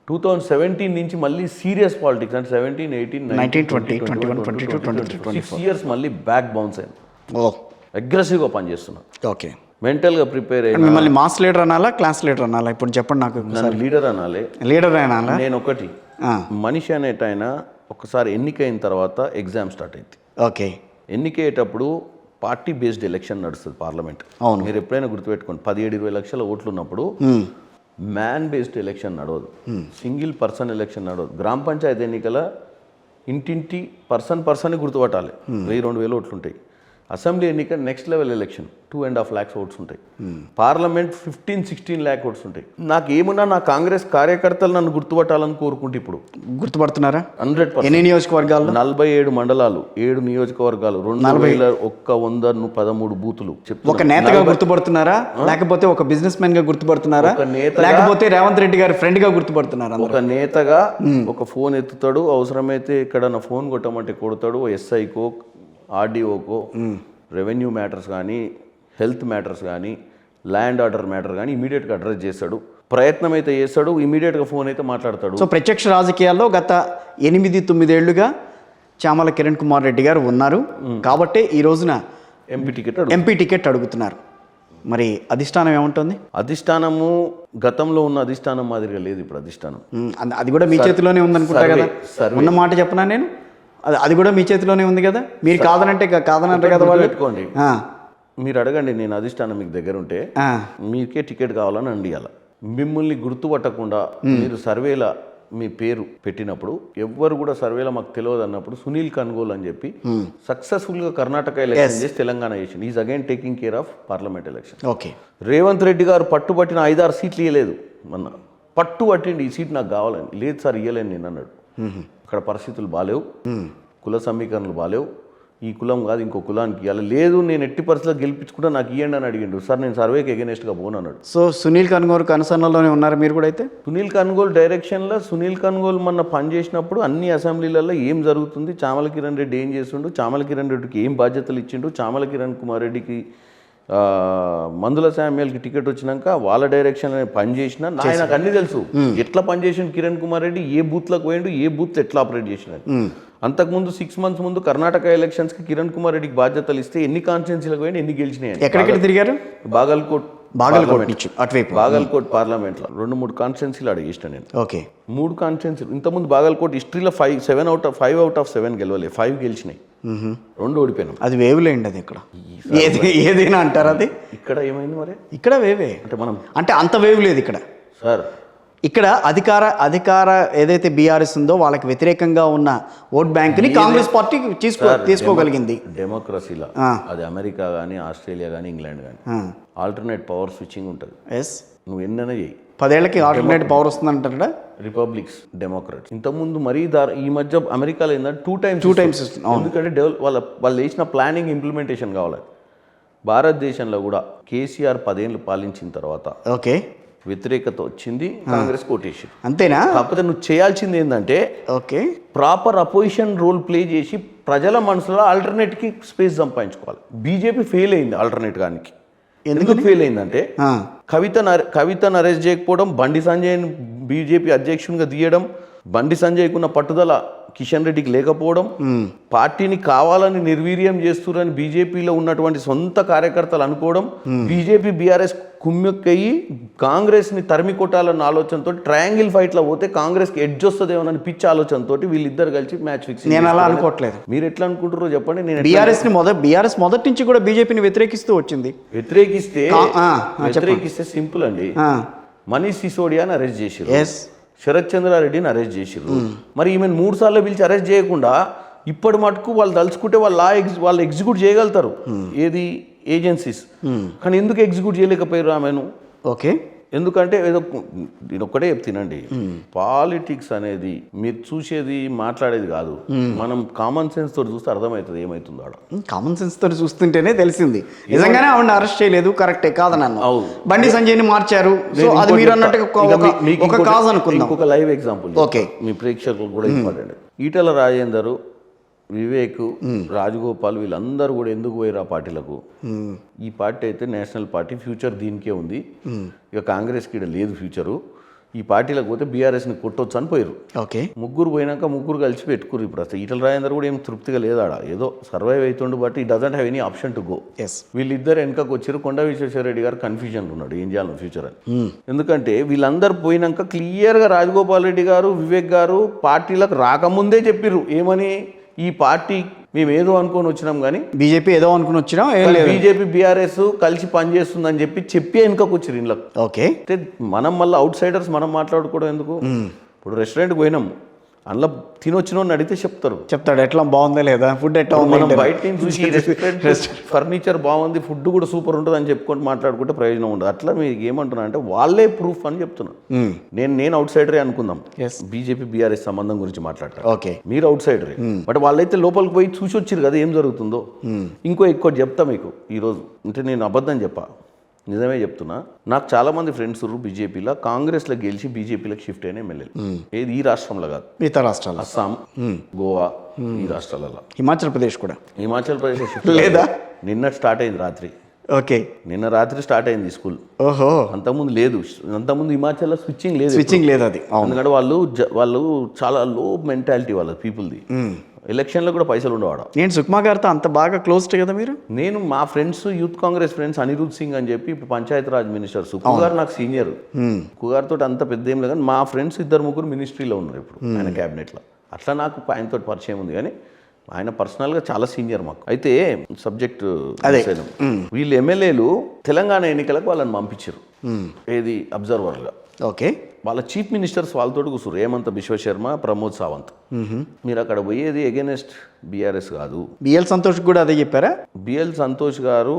2017 నుంచి మళ్ళీ సీరియస్ పాలిటిక్స్ అంటే 17, 18, 19, 20, 21, 22, 23, 6 ఇయర్స్ మళ్ళీ బ్యాక్ బౌన్స్ అయింది. ఓ, అగ్రెసివ్గా పనిచేస్తున్నా, ఓకే. మెంటల్గా ప్రిపేర్ అయినా. మిమ్మల్ని మాస్ లీడర్ అనాలా, క్లాస్ లీడర్ అనాలా? ఇప్పుడు చెప్పండి నాకు. నన్ను లీడర్ అనాలి, లీడర్ అనాలా? నేను ఒకటి మనిషి అనేటైన ఒకసారి ఎన్నికైన తర్వాత ఎగ్జామ్ స్టార్ట్ అయింది. ఓకే. ఎన్నికయ్యేటప్పుడు పార్టీ బేస్డ్ ఎలక్షన్ నడుస్తుంది పార్లమెంట్. అవును. మీరు ఎప్పుడైనా గుర్తుపెట్టుకోండి, 17-20 లక్షల ఓట్లు ఉన్నప్పుడు మ్యాన్ బేస్డ్ ఎలక్షన్ నడవదు, సింగిల్ పర్సన్ ఎలక్షన్ నడవదు. గ్రామ పంచాయతీ ఎన్నికల ఇంటింటి పర్సన్ గుర్తుపట్టాలి, 1000-2000 ఓట్లు ఉంటాయి. అసెంబ్లీ ఎన్నిక next level election 2.5 lakhs votes ఉంటాయి. పార్లమెంట్ 15-16 lakh ఓట్స్ ఉంటాయి. నాకు ఏమున్నా నా కాంగ్రెస్ కార్యకర్తలు నన్ను గుర్తుపట్టాలని కోరుకుంటే ఇప్పుడు గుర్తుపడుతున్నారా? 100%. ఎన్ని నియోజకవర్గాలు? 47 మండలాలు, 7 నియోజకవర్గాలు, 2113 బూతులు. ఒక నేతగా గుర్తుపడుతున్నారా, లేకపోతే ఒక బిజినెస్ మ్యాన్ గా గుర్తుపడుతున్నారా, లేకపోతే రేవంత్ రెడ్డి గారి ఫ్రెండ్ గా గుర్తుపడుతున్నారా? ఒక నేతగా ఒక ఫోన్ ఎత్తుతాడు, అవసరమైతే ఇక్కడ నా ఫోన్ కొట్టమంటే కొడతాడు. ఎస్ఐకో, ఆర్డీఓకో, రెవెన్యూ మ్యాటర్స్ కానీ, హెల్త్ మ్యాటర్స్ కానీ, ల్యాండ్ ఆర్డర్ మ్యాటర్ కానీ ఇమీడియట్గా అడ్రస్ చేస్తాడు. ప్రయత్నం అయితే చేస్తాడు, ఇమీడియట్గా ఫోన్ అయితే మాట్లాడతాడు. సో ప్రత్యక్ష రాజకీయాల్లో గత 8-9 ఏళ్లుగా చామల కిరణ్ కుమార్ రెడ్డి గారు ఉన్నారు కాబట్టి ఈ రోజున ఎంపీ టికెట్ అడుగుతున్నారు. మరి అధిష్టానం ఏముంటుంది? అధిష్టానము గతంలో ఉన్న అధిష్టానం మాదిరిగా లేదు ఇప్పుడు అధిష్టానం. అది కూడా మీ చేతిలోనే ఉందనుకుంటా కదా. ఉన్న మాట చెప్పనా నేను, అది కూడా మీ చేతిలోనే ఉంది కదా. మీరు కాదనంటే కాదనంటారు కదా వాళ్ళు. పెట్టుకోండి, మీరు అడగండి, నేను అధిష్టానం మీకు దగ్గర ఉంటే మీకే టికెట్ కావాలని అండియాల. మిమ్మల్ని గుర్తుపట్టకుండా మీరు సర్వేలా మీ పేరు పెట్టినప్పుడు ఎవ్వరు కూడా సర్వేలో మాకు తెలియదు అన్నప్పుడు సునీల్ కన్గోల్ అని చెప్పి సక్సెస్ఫుల్గా కర్ణాటక ఎలక్షన్ చేసి తెలంగాణ చేసింది. Is again taking care of parliament election. Okay. Revanth Reddy గారు పట్టుబట్టిన 5-6 సీట్లు ఇవ్వలేదు, మొన్న పట్టు పట్టిండి ఈ సీట్ నాకు కావాలని. లేదు సార్ ఇవ్వలేను నేను అన్నాడు. అక్కడ పరిస్థితులు బాగాలేవు, కుల సమీకరణలు బాగాలేవు, ఈ కులం కాదు ఇంకో కులానికి ఇవ్వాలి. లేదు నేను ఎట్టి పరిస్థితుల్లో గెలిపించుకుంటా నాకు ఇవ్వండి అని అడిగిండు. సార్ నేను సర్వేకి ఎగెనెస్ట్గా పోను అన్నాడు. సో సునీల్ కన్గోల్ కన్సర్న్లోనే ఉన్నారు మీరు కూడా అయితే? సునీల్ కన్గోల్ డైరెక్షన్లో సునీల్ కన్గోల్ మొన్న పనిచేసినప్పుడు అన్ని అసెంబ్లీలలో ఏం జరుగుతుంది, చామల కిరణ్ రెడ్డి ఏం చేస్తుండు, చామల కిరణ్ రెడ్డికి ఏం బాధ్యతలు ఇచ్చిండు, చామల కిరణ్ కుమార్ రెడ్డికి మందుల శామ్యాలకి టికెట్ వచ్చినాక వాళ్ళ డైరెక్షన్ పనిచేసిన నాకు అన్ని తెలుసు. ఎట్లా పనిచేసిండు కిరణ్ కుమార్ రెడ్డి, ఏ బూత్లకు పోయిండు, ఏ బూత్లో ఎట్లా ఆపరేట్ చేసినాడు. అంతకుముందు 6 months ముందు కర్ణాటక ఎలక్షన్స్కి కిరణ్ కుమార్ రెడ్డికి బాధ్యతలు ఇస్తే ఎన్ని కాన్స్టిట్యున్సీలకు పోయింది, ఎన్ని గెలిచినాయి. ఎక్కడికి తిరిగారు? బాగల్కోట్ అటువైపు బాగల్కోట్ పార్లమెంట్లో 2-3 కాన్స్టిట్యున్సీలు అడిగేసిన నేను. ఓకే. 3 కాన్స్టిట్యున్సీలు. ఇంతకుముందు బాగల్కోట్ హిస్టరీలో 5 out of 7 గెలవలే, 5 గెలిచినాయి, 2 ఓడిపోయినాం. అది వేవులేండి, అది ఇక్కడ ఏదైనా అంటారు. అది ఇక్కడ ఏమైంది మరి? ఇక్కడ వేవే అంటే అంత వేవ్ లేదు ఇక్కడ సార్. ఇక్కడ అధికార ఏదైతే బీఆర్ఎస్ ఉందో వాళ్ళకి వ్యతిరేకంగా ఉన్న ఓట్ బ్యాంక్ని కాంగ్రెస్ పార్టీ తీసుకోగలిగింది. డెమోక్రసీలో అది అమెరికా కానీ, ఆస్ట్రేలియా కానీ, ఇంగ్లాండ్ కానీ ఆల్టర్నేట్ పవర్ స్విచ్చింగ్ ఉంటుంది. నువ్వు ఎన్నైనా చేయి, 10 ఏళ్ళకి ఆల్టర్నేట్ పవర్ వస్తుంది అంటారా. Republics, Democrats. ఇంతకుముందు మరీ ఈ మధ్య అమెరికాలో ఏంటంటే 2 times. ఎందుకంటే వాళ్ళు వేసిన ప్లానింగ్ ఇంప్లిమెంటేషన్ కావాలి. భారతదేశంలో కూడా కేసీఆర్ 10 ఏళ్ళు పాలించిన తర్వాత ఓకే వ్యతిరేకత వచ్చింది, కాంగ్రెస్ కోటేషన్. అంతేనా? కాకపోతే నువ్వు చేయాల్సింది ఏంటంటే okay, proper opposition role play చేసి ప్రజల మనసులో ఆల్టర్నేట్కి స్పేస్ సంపాదించుకోవాలి. బీజేపీ ఫెయిల్ అయింది ఆల్టర్నేట్ గానికి. ఎందుకు ఫెయిల్ అయిందంటే కవితను అరెస్ట్ చేయకపోవడం, బండి సంజయ్ని బీజేపీ అధ్యక్షునిగా తీయడం, బండి సంజయ్కున్న పట్టుదల కిషన్ రెడ్డికి లేకపోవడం, పార్టీని కావాలని నిర్వీర్యం చేస్తున్నారని బీజేపీలో ఉన్నటువంటి సొంత కార్యకర్తలు అనుకోవడం, బీజేపీ బీఆర్ఎస్ కుమ్మెక్కయ్యి కాంగ్రెస్ని తరిమి కొట్టాలన్న ఆలోచనతో ట్రయాంగిల్ ఫైట్లో పోతే కాంగ్రెస్కి ఎడ్జ్ వస్తుందేమోనని పిచ్చి ఆలోచనతో వీళ్ళిద్దరు కలిసి మ్యాచ్ ఫిక్స్. నేను అలా అనుకోవట్లేదు. మీరు ఎట్లా అనుకుంటారో చెప్పండి. నేను బీఆర్ఎస్ మొదటి నుంచి కూడా బీజేపీని వ్యతిరేకిస్తూ వచ్చింది. వ్యతిరేకిస్తే సింపుల్ అండి. మనీష్ సిసోడియాని అరెస్ట్ చేశారు, శరత్ చంద్రారెడ్డిని అరెస్ట్ చేసిర్రు. మరి ఈమెను 3 సార్లు పిలిచి అరెస్ట్ చేయకుండా ఇప్పటి మటుకు వాళ్ళు తలుచుకుంటే వాళ్ళు ఎగ్జిక్యూట్ చేయగలుగుతారు, ఏది ఏజెన్సీస్. కానీ ఎందుకు ఎగ్జిక్యూట్ చేయలేకపోయారు ఆమెను? ఓకే, ఎందుకంటే ఏదో నేను ఒక్కటే చెప్తానండి, పాలిటిక్స్ అనేది మీరు చూసేది మాట్లాడేది కాదు, మనం కామన్ సెన్స్ తోటి చూస్తే అర్థమవుతుంది ఏమవుతుందో. ఆడ కామన్ సెన్స్ తోటి చూస్తుంటేనే తెలిసింది. నిజంగానే ఆవిడ అరెస్ట్ చేయలేదు, కరెక్టే కాదనన్ను. బండి సంజయ్ని మార్చారు, అది మీరు అన్నట్టు ఒక కాజ్ అనుకుందాం. ఇంకొక లైవ్ ఎగ్జాంపుల్ ఓకే, మీ ప్రేక్షకులు కూడా ఇంపార్టెంట్. ఈటల రాజేందర్, వివేక్, రాజగోపాల్ వీళ్ళందరూ కూడా ఎందుకు పోయారు ఆ పార్టీలకు? ఈ పార్టీ అయితే నేషనల్ పార్టీ, ఫ్యూచర్ దీనికే ఉంది, ఇక కాంగ్రెస్కి ఇక్కడ లేదు ఫ్యూచరు, ఈ పార్టీలకు పోతే బీఆర్ఎస్ని కొట్టొచ్చు అని పోయారు. ఓకే, ముగ్గురు పోయినాక ముగ్గురు కలిసి పెట్టుకురు. ఇప్పుడు అసలు ఈటల రాజేందర్ కూడా ఏం తృప్తిగా లేదాడ, ఏదో సర్వైవ్ అవుతుండు, బట్ ఈ doesn't have any option to go. వీళ్ళిద్దరు వెనకకు వచ్చారు. కొండా విశ్వేశ్వరరెడ్డి గారు కన్ఫ్యూజన్లో ఉన్నాడు ఏం చేయాలి ఫ్యూచర్ అని. ఎందుకంటే వీళ్ళందరూ పోయినాక క్లియర్గా రాజగోపాల్ రెడ్డి గారు, వివేక్ గారు పార్టీలకు రాకముందే చెప్పిర్రు ఏమని, ఈ పార్టీ మేము ఏదో అనుకొని వచ్చినాం, కానీ బీజేపీ ఏదో అనుకుని వచ్చినాం, బీజేపీ బీఆర్ఎస్ కలిసి పనిచేస్తుందని చెప్పి వెనుకకు వచ్చారు ఇంట్లో. ఓకే, అంటే మనం మళ్ళీ అవుట్ సైడర్స్ మనం మాట్లాడుకోవడం ఎందుకు? ఇప్పుడు రెస్టారెంట్కి పోయినాం, అందులో తినొచ్చిన అడిగితే చెప్తాడు ఎట్లా బాగుందా లేదా, ఫుడ్ ఎట్లా ఉంది. మనం బయట చూసి రెస్టారెంట్ ఫర్నిచర్ బాగుంది, ఫుడ్ కూడా సూపర్ ఉంటుంది అని చెప్పుకొని మాట్లాడుకుంటే ప్రయోజనం ఉండదు. అట్లా మీకు ఏమంటున్నా అంటే వాళ్ళే ప్రూఫ్ అని చెప్తున్నాను. నేను అవుట్ సైడరే అనుకుందాం, బీజేపీ బీఆర్ఎస్ సంబంధం గురించి మాట్లాడతారు. ఓకే, మీరు అవుట్ సైడరే, బట్ వాళ్ళైతే లోపలికి పోయి చూసి వచ్చారు కదా ఏం జరుగుతుందో. ఎక్కువ చెప్తా మీకు ఈరోజు, అంటే నేను అబద్ధం చెప్పా, నిజమే చెప్తున్నా. నాకు చాలా మంది ఫ్రెండ్స్ బీజేపీలో, కాంగ్రెస్లో గెలిచి బీజేపీలోకి షిఫ్ట్ అయిన ఎమ్మెల్యేలు. ఏది ఈ రాష్ట్రంలో కాదు, మిగతా రాష్ట్రాలు, అస్సాం, గోవా, ఈ రాష్ట్రాలలో, హిమాచల్ ప్రదేశ్ కూడా. హిమాచల్ ప్రదేశ్ షిఫ్ట్ లేదా? నిన్న స్టార్ట్ అయింది రాత్రి. ఓకే, నిన్న రాత్రి స్టార్ట్ అయింది స్కూల్. ఓహో, అంతకుముందు లేదు. అంతకుముందు హిమాచల్లో స్విచ్చింగ్ లేదు అది. ఎందుకంటే వాళ్ళు చాలా లో మెంటాలిటీ వాళ్ళ పీపుల్ది. ఎలక్షన్లో కూడా పైసలు ఉండవాడు. నేను సుక్మా గారితో అంత బాగా క్లోజ్డ్ కదా మీరు? నేను మా friends, youth Congress friends, Anirudh Singh అని చెప్పి ఇప్పుడు పంచాయతీ రాజ్ మినిస్టర్, సుక్కు గారు నాకు సీనియర్. సుక్కు గారితో అంత పెద్ద ఏం లేదు, కానీ మా ఫ్రెండ్స్ 2-3 మినిస్ట్రీలో ఉన్నారు ఇప్పుడు ఆయన క్యాబినెట్లో. అట్లా నాకు ఆయనతో పరిచయం ఉంది, కానీ ఆయన పర్సనల్గా చాలా సీనియర్ మాకు. అయితే సబ్జెక్ట్ వీళ్ళు ఎమ్మెల్యేలు తెలంగాణ ఎన్నికలకు వాళ్ళని పంపించారు, ఏది అబ్జర్వర్గా. ఓకే, వాళ్ళ చీఫ్ మినిస్టర్స్ వాళ్ళతో కూర్చురు, రేమంత్ బిశ్వశర్మ, ప్రమోద్ సావంత్. మీరు అక్కడ పోయేది ఎగెనెస్ట్ బీఆర్ఎస్ కాదు. బిఎల్ సంతోష్ కూడా అదే చెప్పారా? బిఎల్ సంతోష్ గారు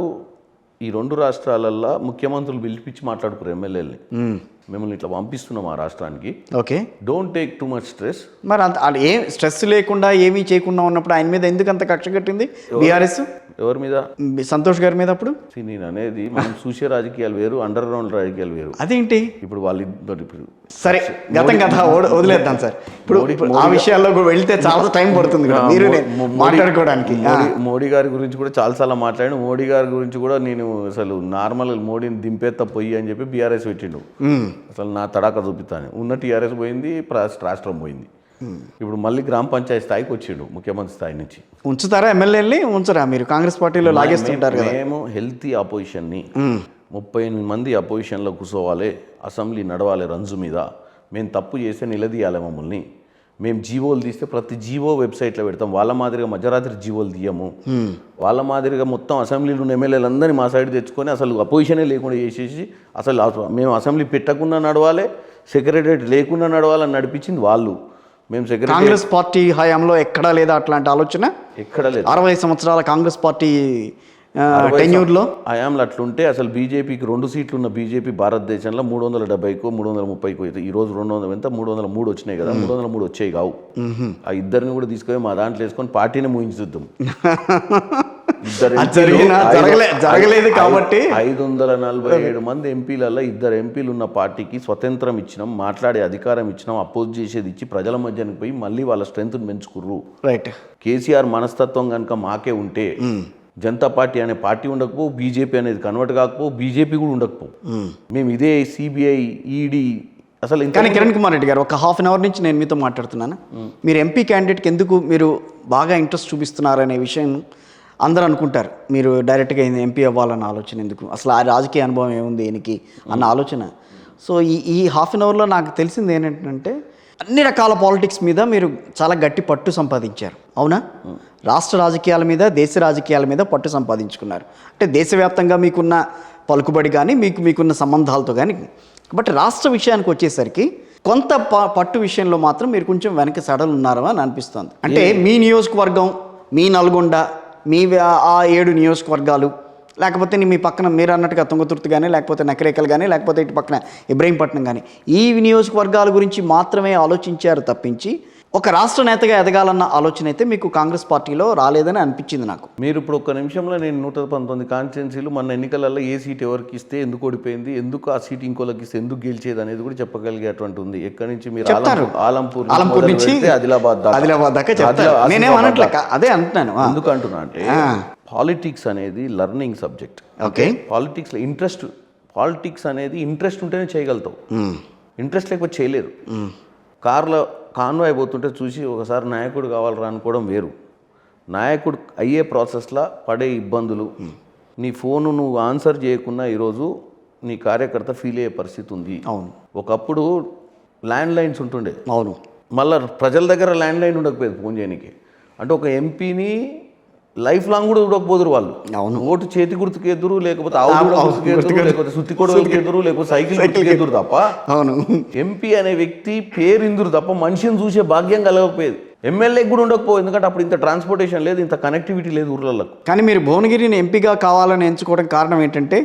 ఈ 2 రాష్ట్రాలల్లో ముఖ్యమంత్రులు పిలిపించి మాట్లాడుకున్నారు ఎమ్మెల్యేలని, మిమ్మల్ని ఇట్లా పంపిస్తున్నాం ఆ రాష్ట్రానికి, okay, don't take too much stress. మరి అంత ఏం స్ట్రెస్ లేకుండా ఏమీ చేయకుండా ఉన్నప్పుడు ఆయన మీద ఎందుకు అంత కక్ష కట్టింది బీఆర్ఎస్? ఎవరి మీద? సంతోష్ గారి మీద. అప్పుడు నేను అనేది మనం చూసే రాజకీయాలు వేరు, అండర్ గ్రౌండ్ రాజకీయాలు వేరు. అదేంటి ఇప్పుడు వాళ్ళు ఇప్పుడు సరే గతం కథ వదిలేద్దాం సార్. ఇప్పుడు ఆ విషయాల్లో వెళ్తే చాలా టైం పడుతుంది మీరు మాట్లాడుకోవడానికి. మోడీ గారి గురించి కూడా చాలాసార్లు మాట్లాడాను. మోడీ గారి గురించి కూడా నేను అసలు నార్మల్ మోడీని దింపేత్త పొయ్యి అని చెప్పి బీఆర్ఎస్ పెట్టిండు. అసలు నా తడాక చూపిస్తాను. ఉన్న టీఆర్ఎస్ పోయింది, రాష్ట్రం పోయింది. ఇప్పుడు మళ్ళీ గ్రామ పంచాయతీ స్థాయికి వచ్చిండు, ముఖ్యమంత్రి స్థాయి నుంచి. ఉంచుతారా ఎమ్మెల్యేని? ఉంచరా? మీరు కాంగ్రెస్ పార్టీలో లాగేస్తుంటారు కదా. మేము హెల్తీ అపోజిషన్ని 38 మంది అపోజిషన్లో కూర్చోవాలి, అసెంబ్లీ నడవాలి రంజు మీద. మేము తప్పు చేస్తే నిలదీయాలి మమ్మల్ని. మేము జీవోలు తీస్తే ప్రతి జీవో వెబ్సైట్లో పెడతాం. వాళ్ళ మాదిరిగా మధ్యరాత్రి జీవోలు తీయము. వాళ్ళ మాదిరిగా మొత్తం అసెంబ్లీలో ఉన్న ఎమ్మెల్యేలందరినీ మా సైడ్ తెచ్చుకొని అసలు అపోజిషనే లేకుండా చేసేసి అసలు మేము అసెంబ్లీ పెట్టకుండా నడవాలి, సెక్రటరేట్ లేకుండా నడవాలని నడిపించింది వాళ్ళు. మేము కాంగ్రెస్ పార్టీ హయాంలో ఎక్కడా లేదా అట్లాంటి ఆలోచన? ఎక్కడ లేదు. 60 సంవత్సరాల కాంగ్రెస్ పార్టీ టెన్యూర్లో హయాంలో అట్లుంటే అసలు బీజేపీకి 2 సీట్లు ఉన్న బీజేపీ భారతదేశంలో 370కో 330కో అయితే ఈరోజు 200 ఎంత 303 వచ్చినాయి కదా. 303 వచ్చాయి కావు. ఆ ఇద్దరిని కూడా తీసుకొని మా దాంట్లో వేసుకొని పార్టీని ముగించుద్దాం. ఇద్దరు అది జరిగినా జరగలేదు కాబట్టి 547 మంది ఎంపీలలో ఇద్దరు ఎంపీలు ఉన్న పార్టీకి స్వతంత్రం ఇచ్చినాం, మాట్లాడే అధికారం ఇచ్చినాం, అపోజ్ చేసేది ఇచ్చి ప్రజల మధ్యనికి పోయి మళ్ళీ వాళ్ళ స్ట్రెంగ్త్ని పెంచుకుర్రు. రైట్. కేసీఆర్ మనస్తత్వం కనుక మాకే ఉంటే జనతా పార్టీ అనే పార్టీ ఉండకపో, బీజేపీ అనేది కన్వర్ట్ కాకపో, బీజేపీ కూడా ఉండకపో. మేము ఇదే సిబిఐ, ఈడీ అసలు ఇంకా. కానీ కిరణ్ కుమార్ రెడ్డి గారు ఒక హాఫ్ అన్ అవర్ నుంచి నేను మీతో మాట్లాడుతున్నాను. మీరు ఎంపీ క్యాండిడేట్కి ఎందుకు మీరు బాగా ఇంట్రెస్ట్ చూపిస్తున్నారనే విషయం అందరూ అనుకుంటారు. మీరు డైరెక్ట్గా ఎంపీ అవ్వాలన్న ఆలోచన ఎందుకు, అసలు ఆ రాజకీయ అనుభవం ఏముంది దీనికి అన్న ఆలోచన. సో ఈ హాఫ్ అన్ అవర్లో నాకు తెలిసింది ఏంటంటే అన్ని రకాల పాలిటిక్స్ మీద మీరు చాలా గట్టి పట్టు సంపాదించారు. అవునా? రాష్ట్ర రాజకీయాల మీద, దేశ రాజకీయాల మీద పట్టు సంపాదించుకున్నారు. అంటే దేశవ్యాప్తంగా మీకున్న పలుకుబడి కానీ మీకున్న సంబంధాలతో కానీ. బట్ రాష్ట్ర విషయానికి వచ్చేసరికి కొంత పట్టు విషయంలో మాత్రం మీరు కొంచెం వెనక సడలు ఉన్నారా అని అనిపిస్తుంది. అంటే మీ నియోజకవర్గం, మీ నల్గొండ, మీ ఆ 7 నియోజకవర్గాలు, లేకపోతే మీ పక్కన మీరు అన్నట్టుగా తుంగతుర్తి కానీ, లేకపోతే నకరేకల్ కానీ, లేకపోతే ఇటు పక్కన ఇబ్రహీంపట్నం కానీ, ఈ నియోజకవర్గాల గురించి మాత్రమే ఆలోచించారు తప్పించి ఒక రాష్ట్ర నేతగా ఎదగాలన్న ఆలోచన అయితే మీకు కాంగ్రెస్ పార్టీలో రాలేదని అనిపించింది నాకు. మీరు ఇప్పుడు ఒక్క నిమిషంలో నేను 119 కాన్స్టిట్యున్సీలు మన ఎన్నికలలో ఏ సీట్ ఎవరికి ఇస్తే ఎందుకు ఓడిపోయింది, ఎందుకు ఆ సీట్ ఇంకోళ్ళకి ఇస్తే ఎందుకు గెలిచేది అనేది కూడా చెప్పగలిగేటువంటి ఉంది. ఎక్కడి నుంచి మీరు ఆలంపూర్ నుంచి ఆదిలాబాద్ దాకా చెప్తారు. నేనేం అనట్లేక అదే అంటున్నాను. ఎందుకు అంటున్నా అంటే పాలిటిక్స్ అనేది లర్నింగ్ సబ్జెక్ట్. ఓకే. పాలిటిక్స్ అనేది ఇంట్రెస్ట్ ఉంటేనే చేయగలుగుతావు, ఇంట్రెస్ట్ లేకపోతే చేయలేరు. కార్లో కాన్వాయ్ పోతుంటే చూసి ఒకసారి నాయకుడు కావాలరా అనుకోవడం వేరు. నాయకుడు అయ్యే ప్రాసెస్లో పడే ఇబ్బందులు, నీ ఫోను నువ్వు ఆన్సర్ చేయకున్నా ఈరోజు నీ కార్యకర్త ఫీల్ అయ్యే పరిస్థితి ఉంది. అవును. ఒకప్పుడు ల్యాండ్ లైన్స్ ఉంటుండే. అవును. మళ్ళీ ప్రజల దగ్గర ల్యాండ్ లైన్ ఉండకపోయేది ఫోన్ చేయడానికి. అంటే ఒక ఎంపీని లైఫ్ లాంగ్ కూడా చూడకపోదురు వాళ్ళు. అవును. ఓటు చేతి గుర్తుకు ఎదురు, లేకపోతే ఆవు గుర్తుకు ఎదురు, లేకపోతే సుత్తి కొడవలకి ఎదురు, లేకపోతే సైకిల్ గుర్తుకు ఎదురు తప్ప. అవును. ఎంపీ అనే వ్యక్తి పేరు ఇందురు తప్ప మనిషిని చూసే భాగ్యం కలగకపోయేది. ఎమ్మెల్యేకి కూడా ఉండకపోదు, ఎందుకంటే అప్పుడు ఇంత ట్రాన్స్పోర్టేషన్ లేదు, ఇంత కనెక్టివిటీ లేదు ఊర్లలో. కానీ మీరు భువనగిరిని ఎంపీగా కావాలని ఎంచుకోవడం కారణం ఏంటంటే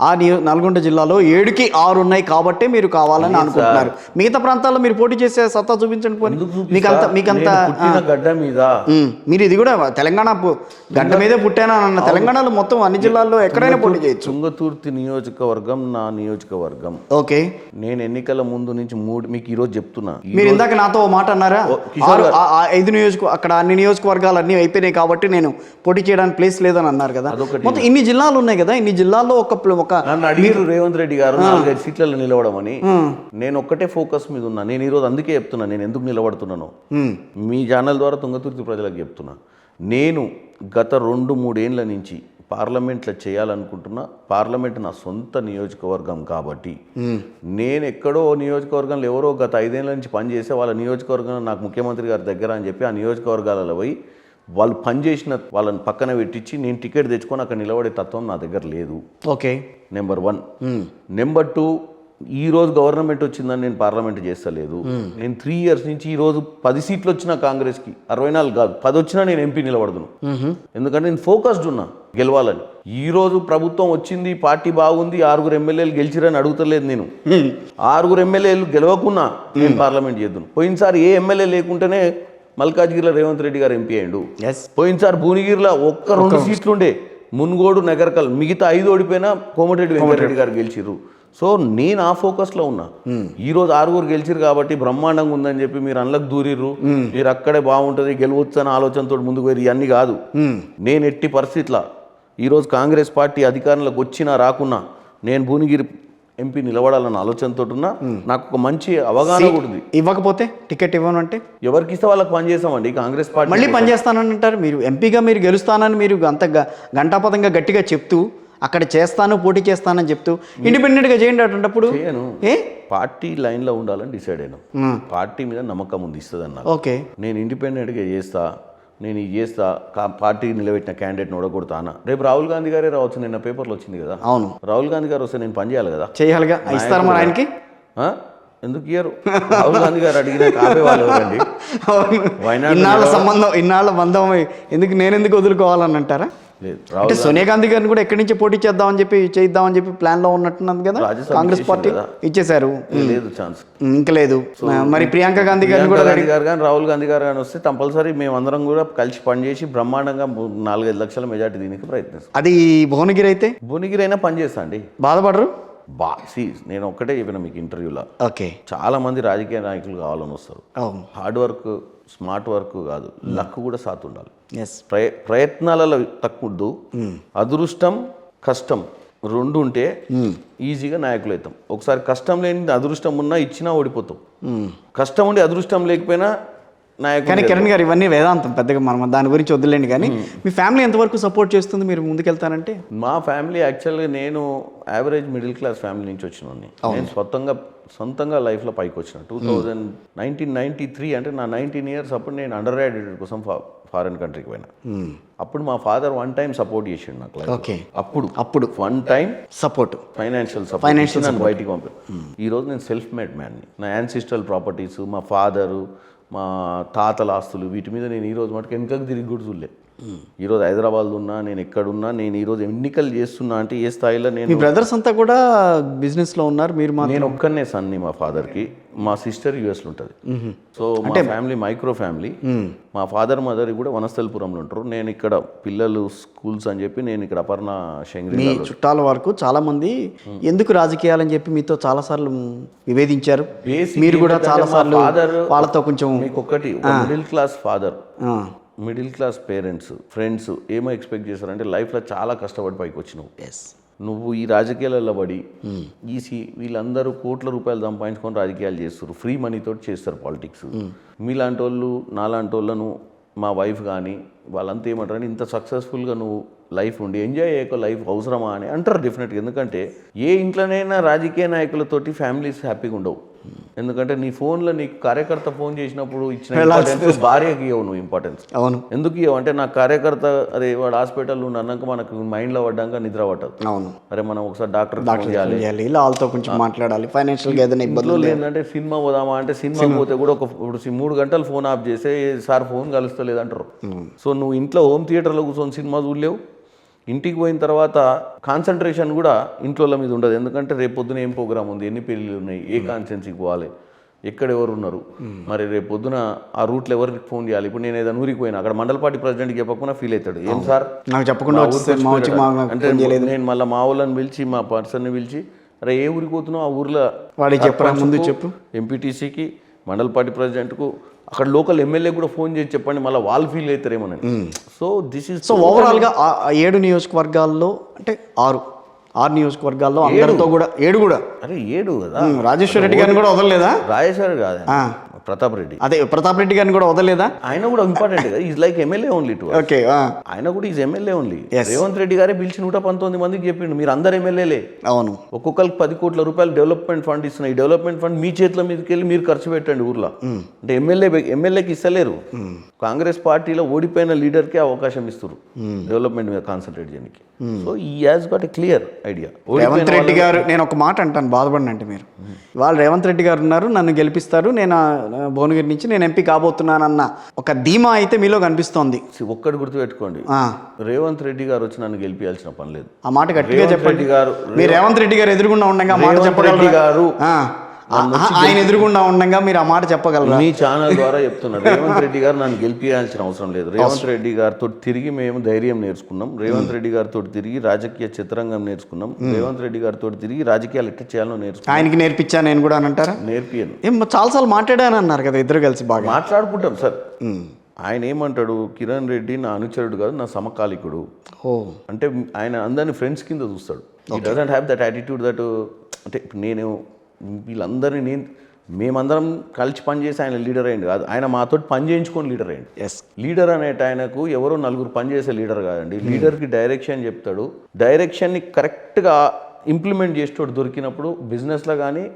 ఆ నల్గొండ జిల్లాలో 7కి 6 ఉన్నాయి కాబట్టి మీరు కావాలని అనుకుంటున్నారు. మిగతా ప్రాంతాల్లో మీరు పోటీ చేసే సత్తా చూపించండి. మీకంత గడ్డ మీద మీరు ఇది కూడా తెలంగాణ గడ్డ మీదే పుట్టానా అన్న, తెలంగాణలో మొత్తం అన్ని జిల్లాల్లో ఎక్కడైనా పోటీ చేయొచ్చు. తుంగతుర్తి నియోజకవర్గం నా నియోజకవర్గం. ఓకే. నేను ఎన్నికల ముందు నుంచి మీకు ఈరోజు చెప్తున్నా. మీరు ఇందాక నాతో మాట అన్నారా, 5 అక్కడ అన్ని నియోజకవర్గాలు అన్నీ అయిపోయినాయి కాబట్టి నేను పోటీ చేయడానికి ప్లేస్ లేదని అన్నారు కదా. మొత్తం ఇన్ని జిల్లాలు ఉన్నాయి కదా, ఇన్ని జిల్లాల్లో నన్ను అడిగారు రేవంత్ రెడ్డి గారు 4-5 సీట్లలో నిలవడమని. నేను ఒక్కటే ఫోకస్ మీద ఉన్నా. నేను ఈరోజు అందుకే చెప్తున్నా నేను ఎందుకు నిలబడుతున్నాను. మీ ఛానల్ ద్వారా తుంగతుర్తి ప్రజలకు చెప్తున్నా. నేను గత 2-3 ఏళ్ళ నుంచి పార్లమెంట్లో చేయాలనుకుంటున్నా. పార్లమెంట్ నా సొంత నియోజకవర్గం కాబట్టి నేను ఎక్కడో నియోజకవర్గంలో ఎవరో గత 5 ఏళ్ళ నుంచి పనిచేసే వాళ్ళ నియోజకవర్గంలో నాకు ముఖ్యమంత్రి గారి దగ్గర అని చెప్పి ఆ నియోజకవర్గాలలో పోయి వాళ్ళు పనిచేసిన వాళ్ళని పక్కన పెట్టించి నేను టికెట్ తెచ్చుకొని అక్కడ నిలబడే తత్వం నా దగ్గర లేదు. ఓకే. నెంబర్ 1. నెంబర్ 2, ఈరోజు గవర్నమెంట్ వచ్చిందని నేను పార్లమెంట్ చేస్తలేదు. నేను 3 ఇయర్స్ నుంచి ఈరోజు 10 సీట్లు వచ్చినా కాంగ్రెస్కి, 64 కాదు 10 వచ్చినా నేను ఎంపీ నిలబడదును. ఎందుకంటే నేను ఫోకస్డ్ ఉన్నా గెలవాలని. ఈరోజు ప్రభుత్వం వచ్చింది, పార్టీ బాగుంది, 6 ఎమ్మెల్యేలు గెలిచిరని అడుగుతలేదు నేను. 6 ఎమ్మెల్యేలు గెలవకున్నా నేను పార్లమెంట్ చేద్దును. పోయినసారి ఏ ఎమ్మెల్యే లేకుంటేనే మల్కాజ్గిరిలో రేవంత్ రెడ్డి గారు ఎంపీ అయ్యిండు. పోయినసారి భువనగిరిలో 1-2 సీట్లుండే, మున్గోడు, నగర్కల్, మిగతా 5 ఓడిపోయినా కోమటిరెడ్డి వెంకటరెడ్డి గారు గెలిచిర్రు. సో నేను ఆ ఫోకస్లో ఉన్నా. ఈరోజు 6 గెలిచిరు కాబట్టి బ్రహ్మాండంగా ఉందని చెప్పి మీరు అందులోకి దూరిర్రు, మీరు అక్కడే బాగుంటుంది గెలవచ్చు అనే ఆలోచనతో ముందుకు పోయి ఇవన్నీ కాదు. నేను ఎట్టి పరిస్థితిలో ఈరోజు కాంగ్రెస్ పార్టీ అధికారంలోకి వచ్చినా రాకున్నా నేను భువనగిరి ఎంపీ నిలబడాలన్న ఆలోచనతో ఉన్నా. నాకు ఒక మంచి అవగాహన కూడా ఉంది. ఇవ్వకపోతే టికెట్ ఇవ్వను అంటే ఎవరికి ఇస్తే వాళ్ళకి పనిచేస్తామండి. కాంగ్రెస్ పార్టీ మళ్ళీ పనిచేస్తానని అంటారు. మీరు ఎంపీగా మీరు గెలుస్తానని మీరు అంత గంటాపదంగా గట్టిగా చెప్తూ అక్కడ చేస్తాను, పోటీ చేస్తానని చెప్తూ ఇండిపెండెంట్గా చేయండి అటువంటిప్పుడు పార్టీ లైన్లో ఉండాలని డిసైడ్ అయినా. పార్టీ మీద నమ్మకం ఉంది, ఇస్తుంది అన్న. ఓకే. నేను ఇండిపెండెంట్గా చేస్తా, నేను ఇది చేస్తా, పార్టీ నిలబెట్టిన క్యాండిడేట్ని ఓడగొడతానా. రేపు రాహుల్ గాంధీ గారే రావచ్చు. నిన్న పేపర్లో వచ్చింది కదా. అవును. రాహుల్ గాంధీ గారు వస్తే నేను పని చేయాలి కదా. చేయాలిగా. ఇస్తారు మరి ఆయనకి. ఎందుకు ఇయ్యరు? రాహుల్ గాంధీ గారు అడిగిన ఆపేవాళ్ళు ఎవరండి? ఇన్నాళ్ళ బంధం ఎందుకు నేనెందుకు వదులుకోవాలని అంటారా? లేదు. అంటే సోనియా గాంధీ గారిని కూడా ఎక్కడి నుంచి పోటీ చేద్దామని చెప్పి ప్లాన్లో ఉన్నట్టున్నది కదా రాజ్యసభ కాంగ్రెస్ పార్టీ ఇచ్చేశారు. లేదు ఛాన్స్. ఇంకా లేదు. మరి ప్రియాంక గాంధీ గారిని కూడా గాంధీ గారు కానీ రాహుల్ గాంధీ గారు కానీ వస్తే కంపల్సరీ మేమందరం కూడా కలిసి పనిచేసి బ్రహ్మాండంగా 4-5 లక్షల మెజార్టీ దీనికి ప్రయత్నిస్తాం. అది భువనగిరి అయితే భువనగిరి అయినా పనిచేస్తా అండి. బాధపడరు? నేను ఒక్కటే చెప్పిన మీకు ఇంటర్వ్యూలో, ఓకే, చాలా మంది రాజకీయ నాయకులు కావాలని వస్తారు. అవును. హార్డ్ వర్క్, స్మార్ట్ వర్క్ కాదు, లక్ కూడా సాత్ ఉండాలి. ఎస్. ప్రయత్నాలలో తక్కువద్దు, అదృష్టం కష్టం రెండు ఉంటే ఈజీగా నాయకులు అవుతాం. ఒకసారి కష్టం లేని అదృష్టం ఉన్నా ఇచ్చినా ఓడిపోతాం. కష్టం ఉండి అదృష్టం లేకపోయినా నాయకులు. కానీ కిరణ్ గారు ఇవన్నీ వేదాంతం, పెద్దగా మనం దాని గురించి వదిలేండి. కానీ మీ ఫ్యామిలీ ఎంతవరకు సపోర్ట్ చేస్తుంది మీరు ముందుకెళ్తానంటే? మా ఫ్యామిలీ యాక్చువల్గా నేను యావరేజ్ మిడిల్ క్లాస్ ఫ్యామిలీ నుంచి వచ్చినోడిని. నేను సొంతంగా లైఫ్లో పైకి వచ్చిన 1993 అంటే నా 19 ఇయర్స్ అప్పుడు నేను అండర్ గ్రాడ్యుయేట్ కోసం ఫారెన్ కంట్రీకి పోయినా. అప్పుడు మా ఫాదర్ వన్ టైం సపోర్ట్ చేసిండు నాకు life లో. ఓకే. అప్పుడు one time support, financial support నన్ను బయటికి పంపారు. ఈరోజు నేను సెల్ఫ్ మేడ్ మ్యాన్ని. నా యాన్సిస్ట్రల్ ప్రాపర్టీస్, మా ఫాదరు, మా తాతల ఆస్తులు, వీటి మీద నేను ఈరోజు మటుకు వెనుకకు తిరిగి కూడా చూడలే. ఈరోజు హైదరాబాద్లో ఉన్నా, నేను ఎక్కడున్నా, నేను ఈరోజు ఎన్నికలు చేస్తున్నా అంటే ఏ స్థాయిలో మీ నేను. బ్రదర్స్ అంతా కూడా బిజినెస్లో ఉన్నారు, మీరు నేను ఒక్కనే సన్ని మా ఫాదర్కి. మా సిస్టర్ యూఎస్లో ఉంటుంది. సో మా ఫ్యామిలీ మైక్రో ఫ్యామిలీ. మా ఫాదర్ మదర్ కూడా వనస్థలపురంలో ఉంటారు. నేను ఇక్కడ పిల్లలు స్కూల్స్ అని చెప్పి నేను ఇక్కడ అపర్ణ శంగ్రీ. మీ చుట్టాల వరకు చాలా మంది ఎందుకు రాజకీయాలని చెప్పి మీతో చాలా సార్లు వివేదించారు. మీరు కూడా చాలా సార్లు వాళ్ళతో కొంచెం మీకు ఒక్కటి, middle class father, middle class parents, friends ఏమో ఎక్స్పెక్ట్ చేస్తారంటే లైఫ్లో చాలా కష్టపడి పైకి వచ్చినావు. నువ్వు ఈ రాజకీయాలలో పడి వీళ్ళందరూ కోట్ల రూపాయలు సంపాదించుకొని రాజకీయాలు చేస్తారు, ఫ్రీ మనీతో చేస్తారు పాలిటిక్స్. మీలాంటి వాళ్ళు, నాలాంటి వాళ్ళను, మా వైఫ్ కానీ వాళ్ళంతా ఏమంటారంటే ఇంత సక్సెస్ఫుల్గా నువ్వు లైఫ్ ఉండి ఎంజాయ్ అయ్యే లైఫ్ అవసరమా అని అంటారు డెఫినెట్గా. ఎందుకంటే ఏ ఇంట్లోనైనా రాజకీయ నాయకులతోటి ఫ్యామిలీస్ హ్యాపీగా ఉండవు. ఎందుకంటే నీ ఫోన్లో నీకు కార్యకర్త ఫోన్ చేసినప్పుడు ఇచ్చిన ఇంపార్టెన్స్ భార్యకి ఇవ్వవు నువ్వు ఇంపార్టెన్స్. అవును. ఎందుకు ఇవ్వవు అంటే నా కార్యకర్త అదే వాడు హాస్పిటల్ అన్నాక మనకు మైండ్లో పడ్డాక నిద్ర పట్టదు. అవును. అరే మనం ఒకసారి డాక్టర్ చేయాలి, వాళ్ళతో కొంచెం మాట్లాడాలి, ఫైనాన్షియల్గా ఏదైనా ఇబ్బందులు ఏంటంటే సినిమా పోదామా అంటే సినిమా పోతే కూడా ఇప్పుడు 3 గంటలు ఫోన్ ఆఫ్ చేస్తే సార్ ఫోన్ కలుస్తలేదు అంటారు. సో నువ్వు ఇంట్లో హోమ్ థియేటర్లో కూర్చొని సినిమా చూడలేవు. ఇంటికి పోయిన తర్వాత కాన్సన్ట్రేషన్ కూడా ఇంట్లో మీద ఉండదు. ఎందుకంటే రేపు పొద్దున ఏం ప్రోగ్రామ్ ఉంది, ఎన్ని పెళ్ళిళ్ళు ఉన్నాయి, ఏ కాన్స్టెన్సీకి పోవాలి, ఎక్కడ ఎవరు ఉన్నారు, మరి రేపు పొద్దున ఆ రూట్లో ఎవరికి ఫోన్ చేయాలి. ఇప్పుడు నేను ఏదైనా ఊరికి పోయినా అక్కడ మండల పార్టీ ప్రెసిడెంట్కి చెప్పకుండా ఫీల్ అవుతాడు, ఏం సార్ నాకు చెప్పకుండా అంటే నేను మళ్ళీ మా వాళ్ళని పిలిచి మా పర్సన్ని పిలిచి అరే ఏ ఊరికి పోతున్నావు, ఆ ఊర్లో వాడికి చెప్పరా ముందు చెప్పు, ఎంపీటీసీకి, మండల పార్టీ ప్రెసిడెంట్కు, అక్కడ లోకల్ ఎమ్మెల్యే కూడా ఫోన్ చేసి చెప్పండి, మళ్ళీ వాళ్ళు ఫీల్ అవుతారేమోనని. సో దిస్ ఈజ్ సో ఓవరాల్గా 7 నియోజకవర్గాల్లో అంటే 6 నియోజకవర్గాల్లో అందరితో కూడా 7 కూడా అరే 7 కదా. రాజేశ్వర రెడ్డి గారిని కూడా వదలలేదా? రాజేశ్వర కాదు, ప్రతాప్ రెడ్డి. అదే ప్రతాప్ రెడ్డి గారిని కూడా వదలలేదా? ఆయన కూడా ఇంపార్టెంట్ కదా, is like MLA only to. Okay. ఆయన కూడా is MLA only. Revanth Reddy గారే పిలిచి 119 మందికి చెప్పిండు మీరు అందరు ఎమ్మెల్యేలే. అవును. ఒక్కొక్కరికి 10 కోట్ల రూపాయలు డెవలప్మెంట్ ఫండ్ ఇస్తున్నాయి. ఈ డెవలప్మెంట్ ఫండ్ మీ చేతుల మీదకి వెళ్ళి మీరు ఖర్చు పెట్టండి ఊర్లో అంటే ఎమ్మెల్యేకి ఇస్తలేరు. కాంగ్రెస్ పార్టీలో ఓడిపోయిన లీడర్కే అవకాశం ఇస్తారు డెవలప్మెంట్ మీద కాన్సన్ట్రేట్ చేయడానికి. సో ఈ has got a clear idea. Revanth Reddy గారు, నేను ఒక మాట అంటాను, బాధపడిన అంటే మీరు వాళ్ళు రేవంత్ రెడ్డి గారు ఉన్నారు, నన్ను గెలిపిస్తారు, నేను భువనగిరి నుంచి నేను ఎంపీ కాబోతున్నానన్న ఒక ధీమా అయితే మీలో కనిపిస్తోంది. ఒక్కటి గుర్తుపెట్టుకోండి, రేవంత్ రెడ్డి గారు వచ్చి నన్ను గెలిపించాల్సిన పని లేదు. ఆ మాట గట్టిగా చెప్పండి. మీరు రేవంత్ రెడ్డి గారు ఎదురుగుండా ఉండగా మాట చెప్పగలరు గారు, ఆయన ఎదురుగుండా ఉండగా మీరు ఆ మాట చెప్పగలరు. మీ ఛానల్ ద్వారా చెప్తున్నారు, రేవంత్ రెడ్డి గారు నన్ను గెలిపించాల్సిన అవసరం లేదు. రేవంత్ రెడ్డి గారితో తిరిగి మేము ధైర్యం నేర్చుకున్నాం, రేవంత్ రెడ్డి గారితో తిరిగి రాజకీయ చిత్రంగం నేర్చుకున్నాం, రేవంత్ రెడ్డి గారితో తిరిగి రాజకీయాలు ఎట్లా చేయాలో నేర్చుకున్నాం. ఆయనకి నేర్పించా నేను కూడా అని అంటారా? నేర్పియను. ఏం చాలాసార్లు మాట్లాడాను అన్నారు కదా, ఇద్దరు కలిసి బాగా మాట్లాడుకుంటాం సార్. ఆయన ఏమంటాడు, కిరణ్ రెడ్డి నా అనుచరుడు కాదు, నా సమకాలికుడు. అంటే ఆయన అందరినీ ఫ్రెండ్స్ కింద చూస్తాడు. He doesn't have that attitude that అంటే నేను వీళ్ళందరినీ మేమందరం కలిసి పనిచేసి ఆయన లీడర్ అయ్యింది కాదు, ఆయన మాతో పని చేయించుకొని లీడర్ అయ్యింది. లీడర్ అనేట ఆయనకు ఎవరో 4 పనిచేసే లీడర్ కాదండి. లీడర్కి డైరెక్షన్ చెప్తాడు, డైరెక్షన్ని కరెక్ట్గా ఇంప్లిమెంట్ చేసేటోడు దొరికినప్పుడు బిజినెస్లో కానీ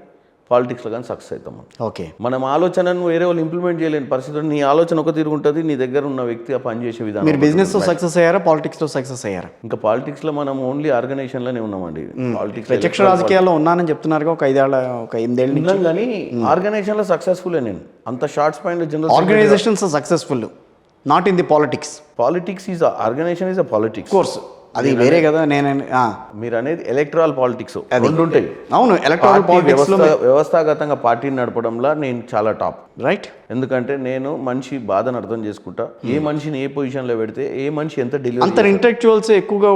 పాలిటిక్స్లో కానీ సక్సెస్ అవుతాం. ఓకే. మనం ఆలోచనను వేరే వాళ్ళు ఇంప్లిమెంట్ చేయలేని పరిస్థితుల్లో నీ ఆలోచన ఒక తీరు ఉంటుంది, నీ దగ్గర ఉన్న వ్యక్తి ఆ పని చేసే విధానం. మీరు బిజినెస్లో సక్సెస్ అయ్యారా, పాలిటిక్స్లో సక్సెస్ అయ్యారా? ఇంకా పాలిటిక్స్లో మనం ఓన్లీ ఆర్గనైజేషన్లోనే ఉన్నామండి. పాలిటిక్స్ ప్రత్యక్ష రాజకీయాల్లో ఉన్నానని చెప్తున్నారు ఒక 8 ఏళ్ళు ఉన్నాం, కానీ ఆర్గనైజేషన్లో సక్సెస్ఫుల్ నేను అంత short span general organisations successful not in the politics. Politics is organisation is a politics. Course అది వేరే కదా. మీరు అనేది ఎలక్ట్రల్ పాలిటిక్స్ రెండు ఉంటాయి. అవును, ఎలక్ట్రల్ పాలిటిక్స్ వ్యవస్థాగతంగా పార్టీని నడపడంలో నేను చాలా టాప్. రైట్. ఎందుకంటే నేను మనిషి బాధను అర్థం చేసుకుంటా. ఏ మనిషిని ఏ పొజిషన్లో పెడితే ఏ మనిషి ఎంత అంత డెలివరీ. ఇంటలెక్చువల్స్ ఎక్కువగా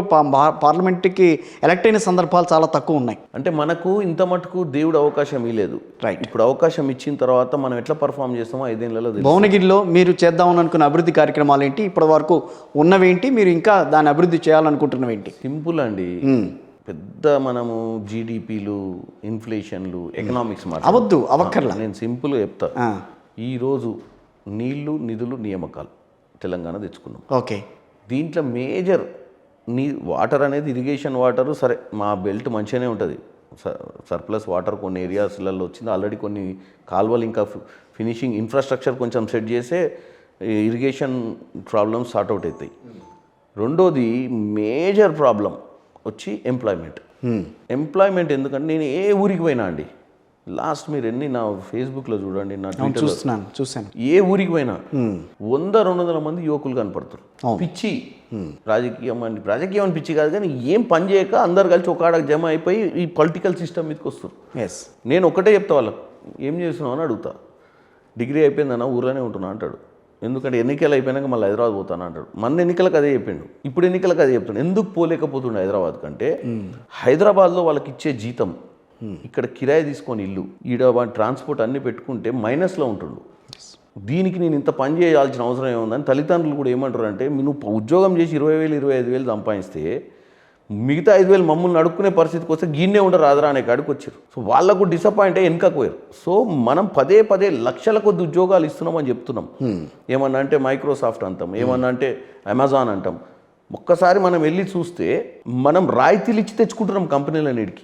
పార్లమెంట్కి ఎలక్ట్ అయిన సందర్భాలు చాలా తక్కువ ఉన్నాయి. అంటే మనకు ఇంత మటుకు దేవుడు అవకాశం ఇవ్వలేదు. రైట్. ఇప్పుడు అవకాశం ఇచ్చిన తర్వాత మనం ఎట్లా పర్ఫామ్ చేస్తామో 5 ఏళ్లలో తెలుసు. భువనగిరిలో మీరు చేద్దామని అనుకున్న అభివృద్ధి కార్యక్రమాలు ఏంటి? ఇప్పటి వరకు ఉన్నవేంటి? మీరు ఇంకా దాన్ని అభివృద్ధి చేయాలనుకుంటున్నవేంటి? సింపుల్ అండి. పెద్ద మనము జీడిపిలు, ఇన్ఫ్లేషన్లు, ఎకనామిక్స్ అవద్దు, అవక్కర్లా. నేను సింపుల్గా చెప్తా. ఈరోజు నీళ్లు, నిధులు, నియామకాలు తెలంగాణ తెచ్చుకున్నాం. ఓకే. దీంట్లో మేజర్ వాటర్ అనేది ఇరిగేషన్ వాటరు. సరే, మా బెల్ట్ మంచిగానే ఉంటుంది. సర్ప్లస్ వాటర్ కొన్ని ఏరియాస్లలో వచ్చింది. ఆల్రెడీ కొన్ని కాలువలు ఇంకా ఫినిషింగ్ ఇన్ఫ్రాస్ట్రక్చర్ కొంచెం సెట్ చేసే ఇరిగేషన్ ప్రాబ్లమ్స్ సార్ట్ అవుట్ అవుతాయి. రెండోది మేజర్ ప్రాబ్లం వచ్చి ఎంప్లాయ్మెంట్. ఎంప్లాయ్మెంట్ ఎందుకంటే నేను ఏ ఊరికి పోయినా అండి, లాస్ట్ మీరు నా ఫేస్బుక్లో చూడండి, నా ట్విట్టర్లో చూసాను, ఏ ఊరికి పోయినా 100-200 మంది యువకులు కనపడతారు. పిచ్చి రాజకీయం అని పిచ్చి కాదు, కానీ ఏం పని చేయక అందరు కలిసి ఒక ఆడకు జమ అయిపోయి ఈ పొలిటికల్ సిస్టమ్ మీదకి వస్తారు. నేను ఒకటే చెప్తా వాళ్ళకు, ఏం చేస్తున్నావు అని అడుగుతా. డిగ్రీ అయిపోయిందన్న ఊర్లోనే ఉంటున్నా అంటాడు. ఎందుకంటే ఎన్నికలు అయిపోయినాక మళ్ళీ హైదరాబాద్ పోతాను అంటాడు. మన ఎన్నికలకు అదే చెప్పిండు, ఇప్పుడు ఎన్నికలకు అదే చెప్తాడు. ఎందుకు పోలేకపోతుండే హైదరాబాద్ కంటే, హైదరాబాద్లో వాళ్ళకి ఇచ్చే జీతం, ఇక్కడ కిరాయి తీసుకొని ఇల్లు, ఈడ ట్రాన్స్పోర్ట్ అన్నీ పెట్టుకుంటే మైనస్లో ఉంటుండు. దీనికి నేను ఇంత పని చేయాల్సిన అవసరం ఏముందని తల్లిదండ్రులు కూడా ఏమంటారు అంటే, నువ్వు ఉద్యోగం చేసి 20,000-25,000 సంపాదిస్తే మిగతా 5,000 మమ్మల్ని అడుక్కునే పరిస్థితికి వస్తే గిన్నే ఉండరు రాదరా అనే కాడికి వచ్చారు. సో వాళ్ళకు డిసప్పాయింట్ అయ్యి వెనకకు పోయారు. సో మనం పదే లక్షల కొద్ది ఉద్యోగాలు ఇస్తున్నామని చెప్తున్నాం. ఏమన్నా అంటే మైక్రోసాఫ్ట్ అంటాం, ఏమన్నా అంటే అమెజాన్ అంటాం. ఒక్కసారి మనం వెళ్ళి చూస్తే మనం రాయితీలు ఇచ్చి తెచ్చుకుంటున్నాం కంపెనీలన్నిటికి.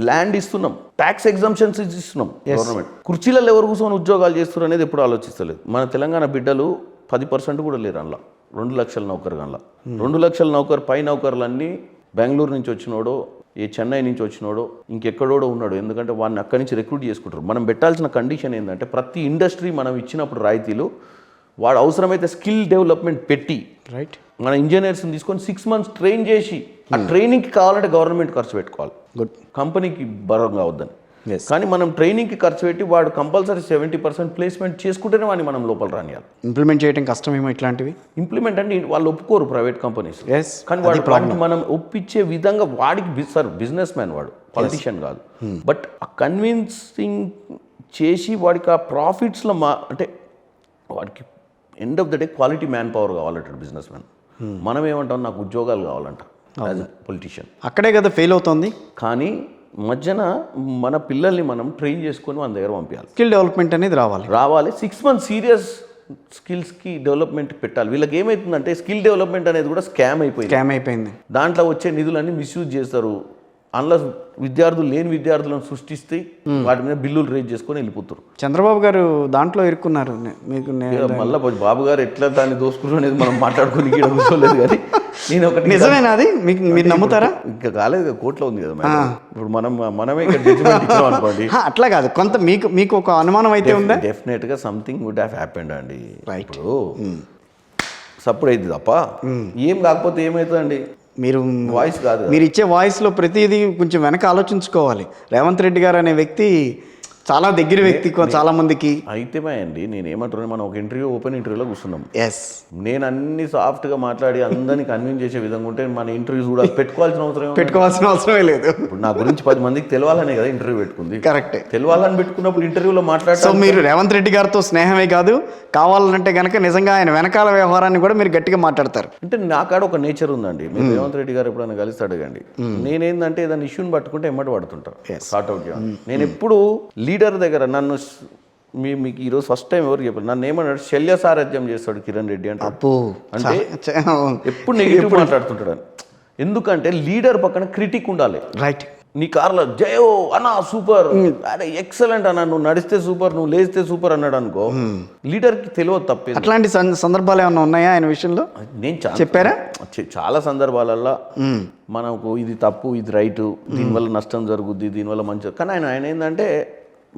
ల్యాండ్ ఇస్తున్నాం, ట్యాక్స్ ఎగ్జంప్షన్స్ ఇస్తున్నాం గవర్నమెంట్. కుర్చీలలో ఎవరు కూర్చొని ఉద్యోగాలు చేస్తున్నారు అనేది ఎప్పుడు ఆలోచిస్తలేదు. మన తెలంగాణ బిడ్డలు 10% కూడా లేరు అందులో. 2 లక్షల నౌకరు అందులో. 2 లక్షల నౌకరు పై నౌకర్లన్నీ బెంగళూరు నుంచి వచ్చినోడో, ఏ చెన్నై నుంచి వచ్చినోడో, ఇంకెక్కడోడో ఉన్నాడు. ఎందుకంటే వాడిని అక్కడి నుంచి రిక్రూట్ చేసుకుంటారు. మనం పెట్టాల్సిన కండిషన్ ఏంటంటే, ప్రతి ఇండస్ట్రీ మనం ఇచ్చినప్పుడు రాయితీలు, వాడు అవసరమైతే స్కిల్ డెవలప్మెంట్ పెట్టి, రైట్, మన ఇంజనీర్స్ని తీసుకొని 6 months ట్రైన్ చేసి, ఆ ట్రైనింగ్కి కావాలంటే గవర్నమెంట్ ఖర్చు పెట్టుకోవాలి, గుడ్, కంపెనీకి బరం కావద్దని. కానీ మనం ట్రైనింగ్కి ఖర్చు పెట్టి వాడు కంపల్సరీ 70% ప్లేస్మెంట్ చేసుకుంటేనే వాడిని మనం లోపల రానియాలి. ఇంప్లిమెంట్ చేయడం కష్టమేమో ఇట్లాంటివి. ఇంప్లిమెంట్ అంటే వాళ్ళు ఒప్పుకోరు ప్రైవేట్ కంపెనీస్. కానీ వాడిని మనం ఒప్పించే విధంగా, వాడికి బిజినెస్ మ్యాన్ వాడు, పొలిటీషియన్ కాదు. బట్ ఆ కన్విన్సింగ్ చేసి వాడికి ఆ ప్రాఫిట్స్లో అంటే వాడికి end of the day quality manpower కావాలంటాడు బిజినెస్ మ్యాన్. మనం ఏమంటాం, నాకు ఉద్యోగాలు కావాలంట యాజ్ ఎ పొలిటీషియన్. అక్కడే కదా ఫెయిల్ అవుతుంది. కానీ మధ్యన మన పిల్లల్ని మనం ట్రైన్ చేసుకొని మన దగ్గర పంపించాలి. స్కిల్ డెవలప్మెంట్ అనేది రావాలి. 6 months సీరియస్ స్కిల్స్కి డెవలప్మెంట్ పెట్టాలి. వీళ్ళకి ఏమవుతుందంటే, స్కిల్ డెవలప్మెంట్ అనేది కూడా స్కామ్ అయిపోయింది. దాంట్లో వచ్చే నిధులన్నీ మిస్యూజ్ చేస్తారు. అందులో విద్యార్థులు లేని విద్యార్థులను సృష్టిస్తే వాటి మీద బిల్లులు రేజ్ చేసుకొని వెళ్ళిపోతారు. చంద్రబాబు గారు దాంట్లో ఇరుక్కున్నారు. మీకు మళ్ళీ బాబు గారు ఎట్లా దాన్ని దోసుకున్నారు అనేది మనం మాట్లాడుకొని కూర్చోలేదు. కానీ నేను ఒకటి, నిజమేనా అది? మీరు నమ్ముతారా? ఇంకా కాలేదు, కోర్టులో ఉంది కదా. ఇప్పుడు మనమే ఇక్కడ జడ్జిమెంట్ ఇచ్చాం అనుకోండి. అట్లా కాదు, కొంత మీకు ఒక అనుమానం అయితే ఉందా? డెఫినెట్గా సంథింగ్ వుడ్ హ్యావ్ హ్యాపెండ్ అండి. ఇప్పుడు సపోర్ట్ అయింది తప్ప ఏం కాకపోతే ఏమవుతుందండి. మీరు వాయిస్ కాదు, మీరు ఇచ్చే వాయిస్లో ప్రతిదీ కొంచెం వెనక ఆలోచించుకోవాలి. రేవంత్ రెడ్డి గారు అనే వ్యక్తి చాలా దగ్గర వ్యక్తి చాలా మందికి. అయితే అండి, నేను ఏమంటున్నాను, మనం ఒక ఓపెన్ ఇంటర్వ్యూలో కూర్చున్నాం. ఎస్, నేను అన్ని సాఫ్ట్గా మాట్లాడి అందరినీ కన్విన్స్ చేసే విధంగా ఉంటే మన ఇంటర్వ్యూస్ కూడా పెట్టుకోవాల్సిన అవసరమే లేదు. ఇప్పుడు నా గురించి 10 మందికి తెలవాలనే కదా ఇంటర్వ్యూ పెట్టుకుంది. కరెక్ట్. తెలవాలని పెట్టుకున్నప్పుడు ఇంటర్వ్యూలో మాట్లాడారు. సో మీరు రేవంత్ రెడ్డి గారితో స్నేహమే కాదు, కావాలంటే కనుక నిజంగా ఆయన వెనకాల వ్యవహారాన్ని కూడా మీరు గట్టిగా మాట్లాడతారు. అంటే నా కాడ ఒక నేచర్ ఉందండి. మీరు రేవంత్ రెడ్డి గారు ఎప్పుడైనా కలిసి అడగండి. నేనేందంటే ఏదైనా ఇష్యూని పట్టుకుంటే ఎమ్మటి పడుతుంటా, సార్ట్అవుట్ చేయాలి. నేను ఎప్పుడు లీడర్ దగ్గర, నన్ను మీకు ఈరోజు ఫస్ట్ టైం ఎవరు చెప్పారు, నన్ను ఏమన్నాడు, శల్య సారథ్యం చేస్తాడు కిరణ్ రెడ్డి అంటే. అంటే ఎప్పుడు నెగిటివ్ మాట్లాడుతుంటాడు. ఎందుకంటే లీడర్ పక్కన క్రిటిక్ ఉండాలి. రైట్. నీ కార్లో జయో అన్నా సూపర్, అరే ఎక్సలెంట్ అన్నా, నువ్వు నడిస్తే సూపర్, నువ్వు లేస్తే సూపర్ అన్నాడు అనుకో, లీడర్కి తెలియదు తప్పే. అట్లాంటి సందర్భాలు ఏమైనా ఉన్నాయా ఆయన విషయంలో? నేను చెప్పారా? చాలా సందర్భాలలో మనకు ఇది తప్పు, ఇది రైటు, దీనివల్ల నష్టం జరుగుద్ది, దీనివల్ల మంచి. కానీ ఆయన ఏంటంటే,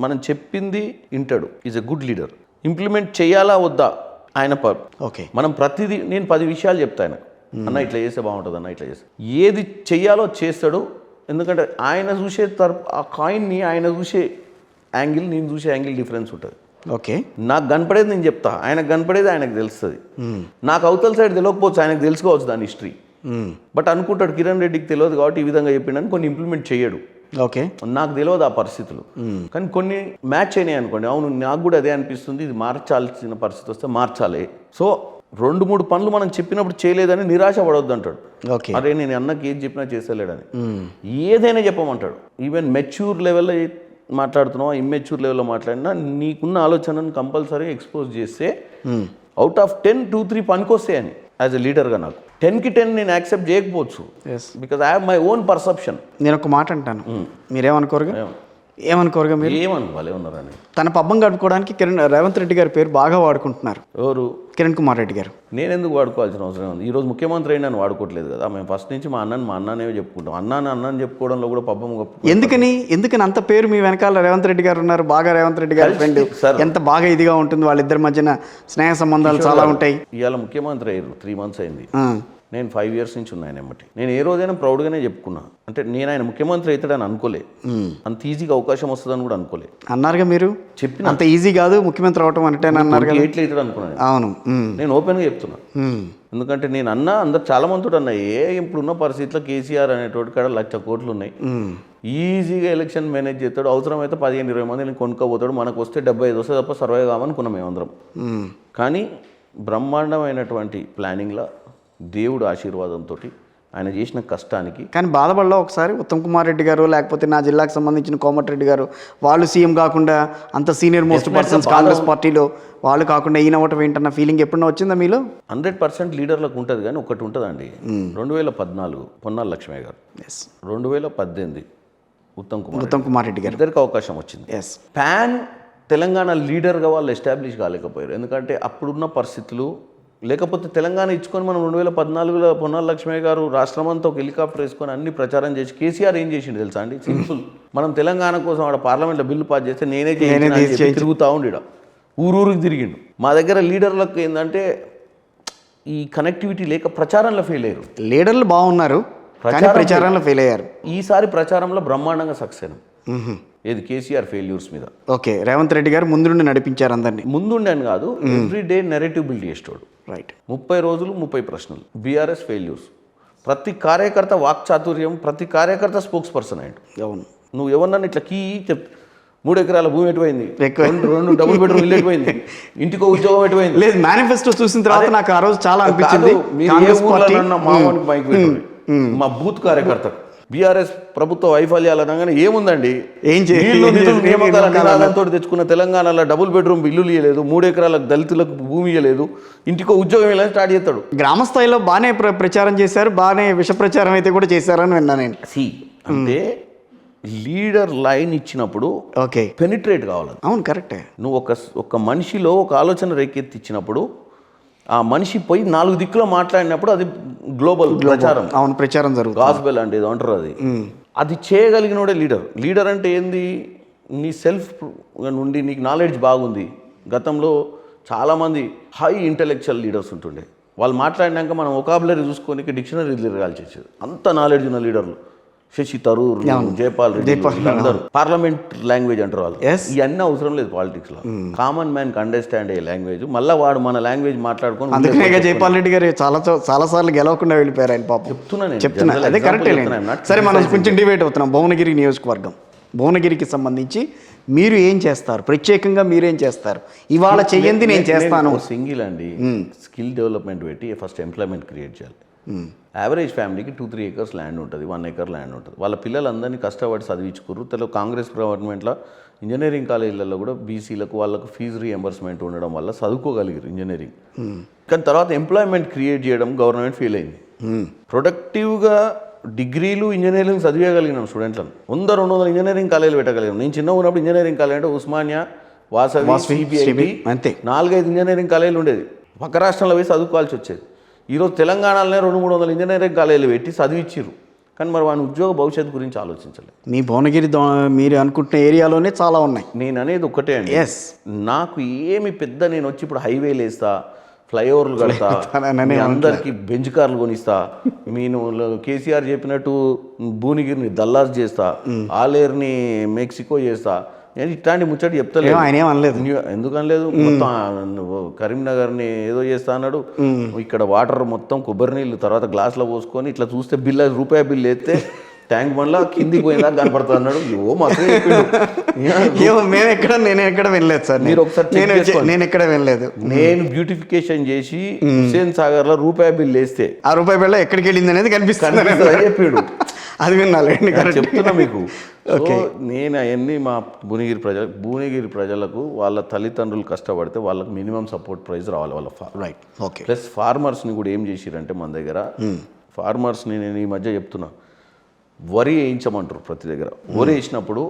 మనం చెప్పింది వింటాడు. Is a good leader. Implement చేయాలా వద్దా, ఆయన ఓకే. మనం ప్రతిదీ నేను 10 విషయాలు చెప్తాను అన్న ఇట్లా చేస్తే బాగుంటుంది అన్న ఇట్లా చేస్తే ఏది చెయ్యాలో చేస్తాడు. ఎందుకంటే ఆయన చూసే ఆ కాయిన్ని ఆయన చూసే యాంగిల్ నేను చూసే యాంగిల్ డిఫరెన్స్ ఉంటుంది. ఓకే. నాకు కనపడేది నేను చెప్తా, ఆయనకు కనపడేది ఆయనకు తెలుస్తుంది. నాకు అవతల సైడ్ తెలియకపోవచ్చు, ఆయనకు తెలుసుకోవచ్చు దాని హిస్టరీ. బట్ అనుకుంటాడు కిరణ్ రెడ్డికి తెలియదు కాబట్టి ఈ విధంగా చెప్పిండని కొన్ని ఇంప్లిమెంట్ చేయడు. ఓకే. నాకు తెలియదు ఆ పరిస్థితులు, కానీ కొన్ని మ్యాచ్ అయినాయి అనుకోండి, అవును నాకు కూడా అదే అనిపిస్తుంది, ఇది మార్చాల్సిన పరిస్థితి వస్తే మార్చాలి. సో 2-3 పనులు మనం చెప్పినప్పుడు చేయలేదని నిరాశ పడవద్దు అంటాడు. ఓకే. అరే నేను అన్నకి ఏది చెప్పినా చేసేలేడని. ఏదైనా చెప్పమంటాడు. ఈవెన్ మెచ్యూర్ లెవెల్లో మాట్లాడుతున్నావా ఇమ్మెచ్యూర్ లెవెల్లో మాట్లాడినా నీకున్న ఆలోచనను కంపల్సరీ ఎక్స్పోజ్ చేస్తే అవుట్ ఆఫ్ 10 2-3 పనికొస్తాయి అని యాజ్ ఎ లీడర్గా నాకు 10కి 10 నేను యాక్సెప్ట్ చేయకపోవచ్చు. Because I have my own perception. నేను ఒక మాట అంటాను, మీరేమనుకోరుగా? ఏమనుకోరుగా మీరు? ఏమనుకోవాలి ఉన్నారని. తన పబ్బం గడుపుకోవడానికి రేవంత్ రెడ్డి గారి పేరు బాగా వాడుకుంటున్నారు. ఎవరు? కిరణ్ కుమార్ రెడ్డి గారు. నేను ఎందుకు వాడుకోవాల్సిన అవసరం ఉంది? ఈరోజు ముఖ్యమంత్రి అయినా నన్ను వాడుకోవట్లేదు కదా. మేము ఫస్ట్ నుంచి మా అన్ననే చెప్పుకుంటాం. అన్నని చెప్పుకోవడంలో కూడా పబ్బం గొప్ప. ఎందుకని అంత పేరు మీ వెనకాల రేవంత్ రెడ్డి గారు ఉన్నారు, బాగా రేవంత్ రెడ్డి గారి ఫ్రెండ్, ఎంత బాగా ఇదిగా ఉంటుంది, వాళ్ళిద్దరి మధ్యన స్నేహ సంబంధాలు చాలా ఉంటాయి. ఇవాళ ముఖ్యమంత్రి అయ్యారు, 3 months అయింది. నేను 5 years నుంచి ఉన్నాను ఎమ్మటి. నేను ఏ రోజైనా ప్రౌడ్గానే చెప్పుకున్నా. అంటే నేను ఆయన ముఖ్యమంత్రి అవుతాడని అనుకోలే, అంత ఈజీగా అవకాశం వస్తుందని కూడా అనుకోలే. అన్నారుగా మీరు, చెప్పిన అంత ఈజీ కాదు ముఖ్యమంత్రి అవటం అంటే అన్నారు కదా. ఎట్లా అవుతాడు అనుకున్నాను. అవును, నేను ఓపెన్గా చెప్తున్నా. ఎందుకంటే నేను అందరు చాలా మందితో అన్నా, ఇప్పుడున్న పరిస్థితిలో కేసీఆర్ అనేటోటి కాడ 1,00,000 కోట్లు ఉన్నాయి, ఈజీగా ఎలక్షన్ మేనేజ్ చేస్తాడు, అవసరమైతే 15-20 మందిని కొనుక్కోపోతాడు, మనకు వస్తే 75 వస్తే తప్ప సర్వే కావనుకున్నాం మేమందరం. కానీ బ్రహ్మాండమైనటువంటి ప్లానింగ్లో దేవుడు ఆశీర్వాదంతో ఆయన చేసిన కష్టానికి. కానీ బాధపడలో ఒకసారి ఉత్తమ్ కుమార్ రెడ్డి గారు లేకపోతే నా జిల్లాకు సంబంధించిన కోమటిరెడ్డి గారు వాళ్ళు సీఎం కాకుండా అంత సీనియర్ మోస్ట్ పర్సన్స్ కాంగ్రెస్ పార్టీలో వాళ్ళు కాకుండా ఈయన ఒకటి ఏంటన్న ఫీలింగ్ ఎప్పుడన్నా వచ్చిందా మీలో? 100% లీడర్లకు ఉంటుంది. కానీ ఒకటి ఉంటుందండి, 2014 పొన్నాల లక్ష్మయ్య గారు, 2018 ఉత్తమ్ కుమార్ రెడ్డి గారు, ఇద్దరికి అవకాశం వచ్చింది. పాన్ తెలంగాణ లీడర్గా వాళ్ళు ఎస్టాబ్లిష్ కాలేకపోయారు. ఎందుకంటే అప్పుడున్న పరిస్థితులు, లేకపోతే తెలంగాణ ఇచ్చుకొని మనం 2014లో పొన్నాల లక్ష్మయ్య గారు రాష్ట్రమంతా ఒక హెలికాప్టర్ వేసుకొని అన్ని ప్రచారం చేసి, కేసీఆర్ ఏం చేసిండు తెలుసా అండి? సింపుల్, మనం తెలంగాణ కోసం ఆడ పార్లమెంట్లో బిల్లు పాస్ చేస్తే నేనే తిరుగుతూ ఉండి ఊరూరికి తిరిగిండు. మా దగ్గర లీడర్లకు ఏంటంటే ఈ కనెక్టివిటీ లేక ప్రచారంలో ఫెయిల్ అయ్యారు. లీడర్లు బాగున్నారు, ప్రచారంలో ఫెయిల్ అయ్యారు. ఈసారి ప్రచారంలో బ్రహ్మాండంగా సక్సెస్ అయినాం. ఏది కేసీఆర్ ఫెయిల్యూర్స్ మీద. ఓకే, రేవంత్ రెడ్డి గారు ముందుండి నడిపించారు అందరినీ. ముందుండి అని కాదు, ఎవ్రీ డే నెరేటివ్ బిల్డ్ చేస్తాడు. రైట్, 30 రోజులు 30 ప్రశ్నలు. బీఆర్ఎస్ ఫెయిల్యూర్స్, ప్రతి కార్యకర్త వాక్చాతుర్యం, ప్రతి కార్యకర్త స్పోక్స్ పర్సన్ అయ్యాడు. అవును, నువ్వు ఎవరన్నా ఇట్లా చెప్ 3 ఎకరాల భూమి ఎటుపోయింది, 2 డబుల్ బెడ్రూమ్ ఇల్లు ఎటుపోయింది, ఇంటికో ఉద్యోగం ఎటుపోయింది. లేదు, మేనిఫెస్టో చూసిన తర్వాత నాకు ఆ రోజు చాలా అనిపించింది. మా బూత్ కార్యకర్త బీఆర్ఎస్ ప్రభుత్వ వైఫల్యాలు అనగానే ఏముందండి, నినాదంతో తెచ్చుకున్న తెలంగాణలో డబుల్ బెడ్రూమ్ ఇల్లు ఇవ్వలేదు, 3 ఎకరాలకు దళితులకు భూమి ఇవ్వలేదు, ఇంటికో ఉద్యోగం ఇలా స్టార్ట్ చేస్తాడు. గ్రామ స్థాయిలో బాగానే ప్రచారం చేశారు, బాగానే విష ప్రచారం అయితే కూడా చేశారని విన్నా నేను. అంటే లీడర్ లైన్ ఇచ్చినప్పుడు ఓకే పెనిట్రేట్ కావాలి. అవును, కరెక్టే. నువ్వు ఒక మనిషిలో ఒక ఆలోచన రేకెత్తిచ్చినప్పుడు ఆ మనిషి పోయి 4 దిక్కులో మాట్లాడినప్పుడు అది గ్లోబల్ ప్రచారం. అవును, ప్రచారం జరుగుతుంది. గాస్పెల్ అంటే ఏదో అంటారు, అది చేయగలిగినోడే లీడర్. లీడర్ అంటే ఏంది, నీ సెల్ఫ్ నుండి నీకు నాలెడ్జ్ బాగుంది. గతంలో చాలామంది హై ఇంటెలెక్చువల్ లీడర్స్ ఉంటుండే, వాళ్ళు మాట్లాడినాక మనం ఒకాబులరీ చూసుకొని డిక్షనరీ తిరగాల్సి వచ్చేది. అంత నాలెడ్జ్ ఉన్న లీడర్లు శశి తరూర్, జయపాల్ రెడ్డి, అందరూ పార్లమెంట్ లాంగ్వేజ్ అంటారు వాళ్ళు. ఇవన్నీ అవసరం లేదు పాలిటిక్స్ లో. కామన్ మ్యాన్ కి అండర్స్టాండ్ అయ్యే లాంగ్వేజ్, మళ్ళీ వాడు మన లాంగ్వేజ్ మాట్లాడుకొని. అందుకనే జయపాల్ రెడ్డి గారు చాలా సార్లు గెలవకుండా వెళ్ళిపోయారు ఆయన పాపం. చెప్తున్నా అదే కరెక్టే. సరే, మనం కొంచెం డిబేట్ అవుతున్నాం. భువనగిరి నియోజకవర్గం, భువనగిరికి సంబంధించి మీరు ఏం చేస్తారు, ప్రత్యేకంగా మీరేం చేస్తారు? ఇవాళ చెయ్యండి నేను చేస్తాను. సింగిల్ అండి, స్కిల్ డెవలప్మెంట్ పెట్టి ఫస్ట్ ఎంప్లాయ్మెంట్ క్రియేట్ చేయాలి. యావరేజ్ ఫ్యామిలీకి 2-3 acres ల్యాండ్ ఉంటుంది, 1 acre ల్యాండ్ ఉంటుంది. వాళ్ళ పిల్లలందరినీ కష్టపడి చదివించుకుర్రు. కాంగ్రెస్ గవర్నమెంట్లో ఇంజనీరింగ్ కాలేజీలలో కూడా బీసీలకు వాళ్ళకు ఫీజు రీఎంబర్స్మెంట్ ఉండడం వల్ల చదువుకోగలిగారు ఇంజనీరింగ్. కానీ తర్వాత ఎంప్లాయ్మెంట్ క్రియేట్ చేయడం గవర్నమెంట్ ఫెయిల్ అయింది. ప్రొడక్టివ్గా డిగ్రీలు ఇంజనీరింగ్ చదివేయగలిగినాం స్టూడెంట్లను. 100-200 ఇంజనీరింగ్ కాలేజీలు పెట్టగలిగాం. నేను చిన్న ఉన్నప్పుడు ఇంజనీరింగ్ కాలేజ్ అంటే ఉస్మానియా, వాసవి, సిబిఐటి, అంతే 4-5 ఇంజనీరింగ్ కాలేజీలు ఉండేది. పక్క రాష్ట్రంలో పోయి చదువుకోవాల్సి వచ్చేది. ఈరోజు తెలంగాణలోనే 200-300 ఇంజనీరింగ్ కాలేజీలు పెట్టి చదివిచ్చిర్రు. కానీ మరి వాని ఉద్యోగ భవిష్యత్తు గురించి ఆలోచించలేదు. మీ భువనగిరి మీరు అనుకుంటున్న ఏరియాలోనే చాలా ఉన్నాయి. నేను అనేది ఒక్కటే అండి, నాకు ఏమి పెద్ద నేను వచ్చి ఇప్పుడు హైవేలు వేస్తా, ఫ్లైఓవర్లు కడతా, తననే మీ అందరికి బెంచ్ కార్లు కొనిస్తా, నేను కేసీఆర్ చెప్పినట్టు భువనగిరిని దల్లాస్ చేస్తా, ఆలేరుని మెక్సికో చేస్తా, నేను ఇట్లాంటి ముచ్చట చెప్తలేదు. ఆయన ఏం అనలేదు. ఎందుకు అనలేదు? మొత్తం కరీంనగర్ని ఏదో చేస్తా అన్నాడు. ఇక్కడ వాటర్ మొత్తం కొబ్బరి నీళ్ళు తర్వాత గ్లాస్లో పోసుకొని ఇట్లా చూస్తే రూపాయి బిల్లు వేస్తే ట్యాంక్ బండ్లా కిందికి పోయిందా కనపడుతుంది అన్నాడు. నేను ఎక్కడ వెళ్ళలేదు సార్. మీరు ఒకసారి నేను ఎక్కడ వెళ్ళలేదు. నేను బ్యూటిఫికేషన్ చేసి హుస్సేన్ సాగర్ లో రూపాయి బిల్లు వేస్తే ఆ రూపాయి బిళ్ళ ఎక్కడికి వెళ్ళింది అనేది కనిపిస్తుంది చెప్పాడు. అది వినాలండి, చెప్తున్నా మీకు. నేను అవన్నీ మా భువనగిరి ప్రజలకు వాళ్ళ తల్లిదండ్రులు కష్టపడితే వాళ్ళకి మినిమం సపోర్ట్ ప్రైస్ రావాలి వాళ్ళ. Right, okay. ప్లస్ ఫార్మర్స్ని కూడా ఏం చేసిరంటే మన దగ్గర ఫార్మర్స్ని నేను ఈ మధ్య చెప్తున్నా, వరి వేయించమంటారు ప్రతి దగ్గర. వరి వేసినప్పుడు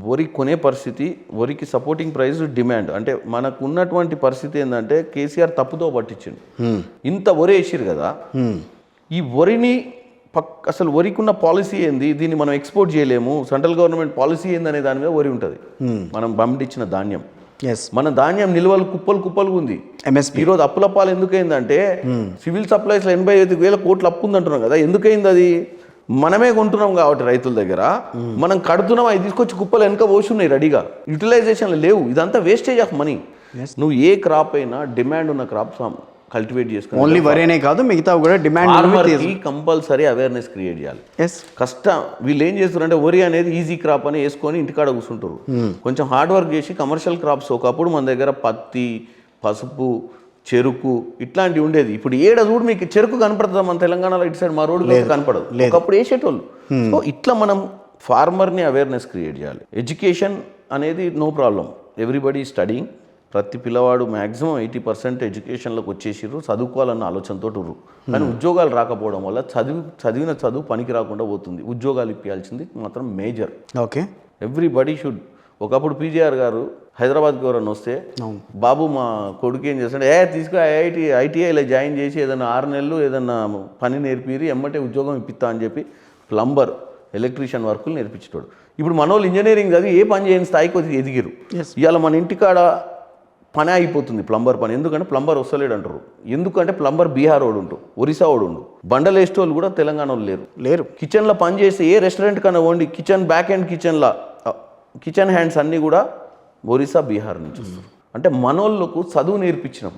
వరి కొనే పరిస్థితి, వరికి సపోర్టింగ్ ప్రైస్ డిమాండ్, అంటే మనకు ఉన్నటువంటి పరిస్థితి ఏంటంటే కేసీఆర్ తప్పుతో పట్టించిండు. ఇంత వరి వేసిరు కదా, ఈ వరిని అసలు వరికి ఉన్న పాలసీ ఏంది, దీన్ని మనం ఎక్స్పోర్ట్ చేయలేము, సెంట్రల్ గవర్నమెంట్ పాలసీ ఏంది అనే దాని మీద వరి ఉంటుంది. మనం పండించిన ధాన్యం, మన ధాన్యం నిల్వలు కుప్పలు ఉంది. ఈరోజు అప్పులప్పాలు ఎందుకైందంటే సివిల్ సప్లైస్లో 85,000 కోట్ల అప్పు ఉందంటున్నాం కదా. ఎందుకైంది అది? మనమే కొంటున్నాం కాబట్టి రైతుల దగ్గర, మనం కడుతున్నాం, అవి తీసుకొచ్చి కుప్పలు వెనక పోసున్నాయి రెడీగా, యూటిలైజేషన్లు లేవు. ఇదంతా వేస్టేజ్ ఆఫ్ మనీ. నువ్వు ఏ క్రాప్ అయినా డిమాండ్ ఉన్న క్రాప్ కల్టివేట్ చేసుకుని, ఓన్లీ వరేనే కాదు మిగతా కూడా డిమాండ్ కంపల్సరీ అవేర్నెస్ క్రియేట్ చేయాలి. కష్టం వీళ్ళు ఏం చేస్తారంటే వరి అనేది ఈజీ క్రాప్ అని వేసుకొని ఇంటికాడ కూర్చుంటారు. కొంచెం హార్డ్ వర్క్ చేసి కమర్షియల్ క్రాప్స్, ఒకప్పుడు మన దగ్గర పత్తి, పసుపు, చెరుకు ఇట్లాంటివి ఉండేది. ఇప్పుడు ఏడ చూడు మీకు చెరుకు కనపడుతుందా మన తెలంగాణలో? ఇటు సైడ్ మా రోడ్డు కనపడదు, ఒకప్పుడు వేసేటోళ్ళు. సో ఇట్లా మనం ఫార్మర్ని అవేర్నెస్ క్రియేట్ చేయాలి. ఎడ్యుకేషన్ అనేది నో ప్రాబ్లం, ఎవ్రీబడి స్టడీయింగ్. ప్రతి పిల్లవాడు మ్యాక్సిమం 80% ఎడ్యుకేషన్లోకి వచ్చేసిర్రు, చదువుకోవాలన్న ఆలోచనతో ఉర్రు. కానీ ఉద్యోగాలు రాకపోవడం వల్ల చదివిన చదువు పనికి రాకుండా పోతుంది. ఉద్యోగాలు ఇప్పించాల్సింది మాత్రం మేజర్. Okay, everybody should. ఒకప్పుడు పీజీఆర్ గారు హైదరాబాద్కి ఎవరన్నా వస్తే, బాబు మా కొడుకు ఏం చేస్తాడు, తీసుకు ఐటీఐలో జాయిన్ చేసి ఏదైనా 6 నెలలు ఏదన్నా పని నేర్పిరి, ఎమ్మటే ఉద్యోగం ఇప్పిస్తా అని చెప్పి ప్లంబర్, ఎలక్ట్రీషియన్ వర్కులు నేర్పించేటోడు. ఇప్పుడు మన వాళ్ళు ఇంజనీరింగ్ చదివి ఏ పని చేయని స్థాయికి ఎదిగిరు. ఇవాళ మన ఇంటికాడ పని అయిపోతుంది ప్లంబర్ పని. ఎందుకంటే ప్లంబర్ వస్తలేడు అంటారు. ఎందుకంటే ప్లంబర్ బీహార్ వాడు ఉంటు, ఒరిస్సా వాడు ఉండు, బండలు వేసేటోళ్ళు కూడా తెలంగాణలో లేరు. కిచెన్లో పని చేస్తే ఏ రెస్టారెంట్ కన్నా only kitchen back and kitchen hands అన్నీ కూడా ఒరిస్సా, బీహార్ నుంచి వస్తారు. అంటే మనోళ్ళకు చదువు నేర్పించినాం.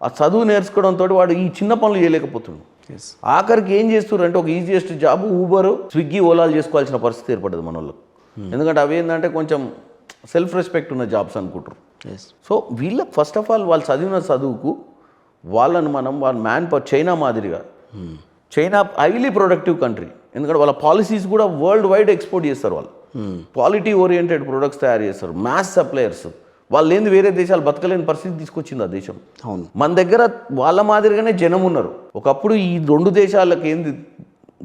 ఆ చదువు నేర్చుకోవడంతో వాడు ఈ చిన్న పనులు చేయలేకపోతున్నాడు. ఆఖరికి ఏం చేస్తున్నారు అంటే ఒక ఈజియెస్ట్ జాబ్ ఊబర్, స్విగ్గీ, ఓలాలు చేసుకోవాల్సిన పరిస్థితి ఏర్పడ్డది మనోళ్ళకు. ఎందుకంటే అవి ఏంటంటే కొంచెం సెల్ఫ్ రెస్పెక్ట్ ఉన్న జాబ్స్ అనుకుంటారు. సో వీళ్ళకి ఫస్ట్ ఆఫ్ ఆల్ వాళ్ళు చదివిన చదువుకు వాళ్ళని వాళ్ళ మ్యాన్ పవర్ చైనా మాదిరిగా, చైనా హైలీ ప్రొడక్టివ్ కంట్రీ. ఎందుకంటే వాళ్ళ పాలసీస్ కూడా వరల్డ్ వైడ్ ఎక్స్పోర్ట్ చేస్తారు. వాళ్ళు క్వాలిటీ ఓరియంటెడ్ ప్రొడక్ట్స్ తయారు చేస్తారు, మ్యాస్ సప్లయర్స్. వాళ్ళు ఏంది వేరే దేశాలు బతకలేని పరిస్థితి తీసుకొచ్చింది ఆ దేశం. అవును, మన దగ్గర వాళ్ళ మాదిరిగానే జనం ఉన్నారు. ఒకప్పుడు ఈ 2 దేశాలకు ఏంది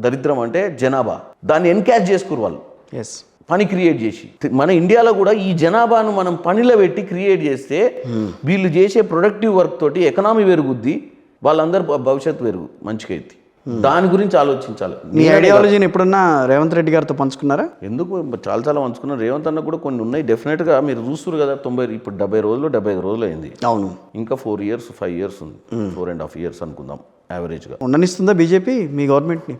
దరిద్రం అంటే జనాభా, దాన్ని ఎన్కాష్ చేసుకురు వాళ్ళు పని క్రియేట్ చేసి. మన ఇండియాలో కూడా ఈ జనాభాను మనం పనిలో పెట్టి క్రియేట్ చేస్తే వీళ్ళు చేసే ప్రొడక్టివ్ వర్క్ తోటి ఎకనామీ పెరుగుద్ది, వాళ్ళందరూ భవిష్యత్తు మంచిగా ఎత్తి. దాని గురించి ఆలోచించాలి. మీ ఐడియాలజీని ఎప్పుడన్నా రేవంత్ రెడ్డి గారితో పంచుకున్నారా? ఎందుకు చాలా పంచుకున్నారు. రేవంత్ అన్న కూడా కొన్ని ఉన్నాయి డెఫినెట్గా. మీరు చూస్తున్నారు కదా, 90 ఇప్పుడు 70 రోజులు 75 రోజులు అయింది. అవును, ఇంకా 4 ఇయర్స్ 5 ఇయర్స్ ఉంది, 4.5 ఇయర్స్ అనుకుందాం యావరేజ్గా. ఉండనిస్తుందా బీజేపీ మీ గవర్నమెంట్ని?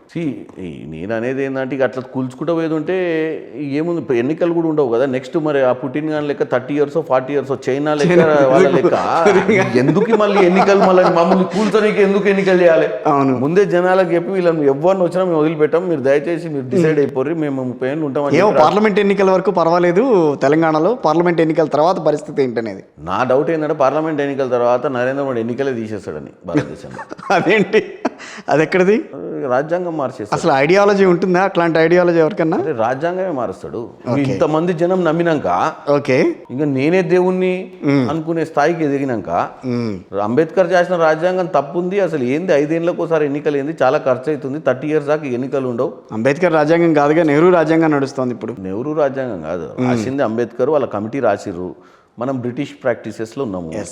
నేను అనేది ఏంటంటే ఇక అట్లా కూల్చుకుంటూ పోయేది ఉంటే ఏముంది, ఇప్పుడు ఎన్నికలు కూడా ఉండవు కదా. నెక్స్ట్ మరి ఆ పుట్టిన కానీ లెక్క 30 ఇయర్స్ 40 ఇయర్స్ చైనా లెక్క వాళ్ళ లెక్క ఎందుకు మళ్ళీ ఎన్నికలు, మళ్ళీ మమ్మల్ని కూల్చడానికి ఎందుకు ఎన్నికలు చేయాలి? అవును, ముందే జనాలకు చెప్పి వీళ్ళని ఎవరిని వచ్చినా మేము వదిలిపెట్టాం, మీరు దయచేసి మీరు డిసైడ్ అయిపోయి మేము 30 ఏళ్ళు ఉంటామని. పార్లమెంట్ ఎన్నికల వరకు పర్వాలేదు, తెలంగాణలో పార్లమెంట్ ఎన్నికల తర్వాత పరిస్థితి ఏంటనేది నా డౌట్. ఏంటంటే పార్లమెంట్ ఎన్నికల తర్వాత నరేంద్ర మోడీ ఎన్నికలే తీసేస్తాడని భారతదేశంలో. అదేంటి, అది ఎక్కడిది? రాజ్యాంగం మార్చేస్తాడు. అసలు ఐడియాలజీ ఉంటుందా అట్లాంటి ఐడియాలజీ ఎవరికన్నా? రాజ్యాంగమే మారుస్తాడు. ఇంతమంది జనం నమ్మినాక, ఓకే ఇంకా నేనే దేవుణ్ణి అనుకునే స్థాయికి ఎదిగినాక, అంబేద్కర్ చేసిన రాజ్యాంగం తప్పుంది, అసలు ఏంది 5 ఏళ్ళకి ఒకసారి ఎన్నికలు ఏంది, చాలా ఖర్చు అవుతుంది, 30 ఇయర్స్ దాకా ఎన్నికలు ఉండవు. అంబేద్కర్ రాజ్యాంగం కాదుగా, నెహ్రూ రాజ్యాంగం నడుస్తుంది ఇప్పుడు. నెహ్రూ రాజ్యాంగం కాదు, రాసింది అంబేద్కర్, వాళ్ళ కమిటీ రాసిర్రు. మనం బ్రిటిష్ ప్రాక్టీసెస్లో ఉన్నాము. Yes.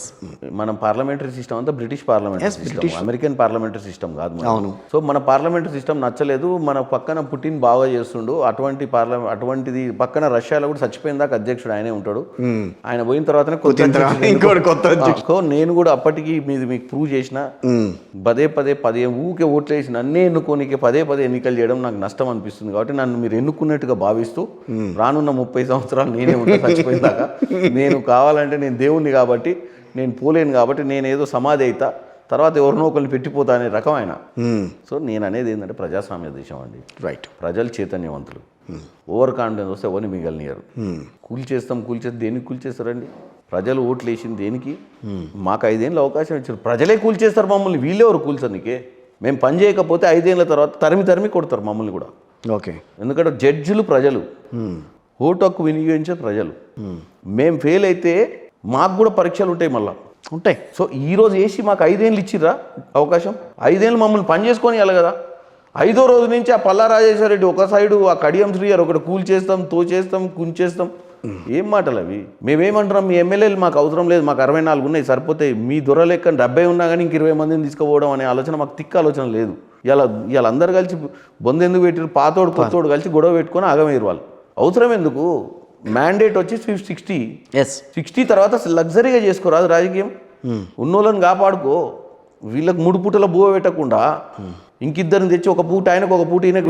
మనం పార్లమెంటరీ సిస్టమ్ అంతా British parliamentary system, American parliamentary system కాదు మనది. అవును. సో మన పార్లమెంటరీ సిస్టమ్ నచ్చలేదు, మన పక్కన పుటిన్ బాగా చేస్తుండు, అటువంటిది పక్కన రష్యాలో కూడా చచ్చిపోయిన దాకా అధ్యక్షుడు ఆయనే ఉంటాడు, ఆయన పోయిన తర్వాతనే కొత్త సో నేను కూడా అప్పటికి మీకు ప్రూవ్ చేసిన పదే ఊకే ఓట్లు వేసి నన్నే ఎన్నుకోనికి పదే ఎన్నికలు చేయడం నాకు నష్టం అనిపిస్తుంది. కాబట్టి నన్ను మీరు ఎన్నుకున్నట్టుగా భావిస్తూ రానున్న 30 సంవత్సరాలు నేనే ఉంటా చచ్చిపోయిన దాకా. నేను కావాలంటే నేను దేవుణ్ణి కాబట్టి నేను పోలేను, కాబట్టి నేను ఏదో సమాధి అయితా, తర్వాత ఎవరినో ఒకరిని పెట్టిపోతా అనే రకం ఆయన. సో నేను అనేది ఏంటంటే ప్రజాస్వామ్య దేశం అండి. రైట్. ప్రజలు చైతన్యవంతులు. ఓవర్ కాన్ఫిడెన్స్ వస్తే ఎవరిని మిగలనియరు. కూల్చేస్తాం దేనికి కూల్చేస్తారండి? ప్రజలు ఓట్లు వేసింది దేనికి? మాకు 5 ఏళ్ళు అవకాశం ఇచ్చారు, ప్రజలే కూల్చేస్తారు మమ్మల్ని, వీళ్ళెవరు కూల్చారు నీకే? మేము పని చేయకపోతే 5 ఏళ్ళ తర్వాత తరిమి కొడతారు మమ్మల్ని కూడా. ఓకే. ఎందుకంటే జడ్జిలు ప్రజలు, ఓటు హక్కు వినియోగించే ప్రజలు. మేము ఫెయిల్ అయితే మాకు కూడా పరీక్షలు ఉంటాయి మళ్ళీ ఉంటాయి. సో ఈరోజు వేసి మాకు 5 ఏళ్ళు ఇచ్చిర్రా అవకాశం, 5 ఏళ్ళు మమ్మల్ని పని చేసుకొని వెళ్ళాలి కదా. 5వ రోజు నుంచి ఆ పల్లా రాజేశ్వర రెడ్డి ఒక సైడు, ఆ కడియం శ్రీగారు ఒకటి కూల్చేస్తాం, తోచేస్తాం, కుంచేస్తాం. ఏం మాటలు అవి? మేమేమంటున్నాం, మీ ఎమ్మెల్యేలు మాకు అవసరం లేదు, మాకు 64 ఉన్నాయి సరిపోతాయి, మీ దొర లెక్క 70 ఉన్నా కానీ ఇంక 20 మందిని తీసుకుపోవడం అనే ఆలోచన మాకు తిక్క ఆలోచన లేదు. ఇలా అందరు కలిసి బొందెందుకు పెట్టారు? పాతోడు కొత్తోడు కలిసి గొడవ పెట్టుకొని ఆగమయ్యారు వాళ్ళు. అవసరం ఎందుకు? మ్యాండేట్ వచ్చి 60 తర్వాత లగ్జరీగా చేసుకోరాదు రాజకీయం. ఉన్నోళ్ళని కాపాడుకో, వీళ్ళకి 3 పూటల బువ్వ పెట్టకుండా ఇంకిద్దరిని తెచ్చి ఒక పూట ఆయనకు ఒక పూట ఈయనకు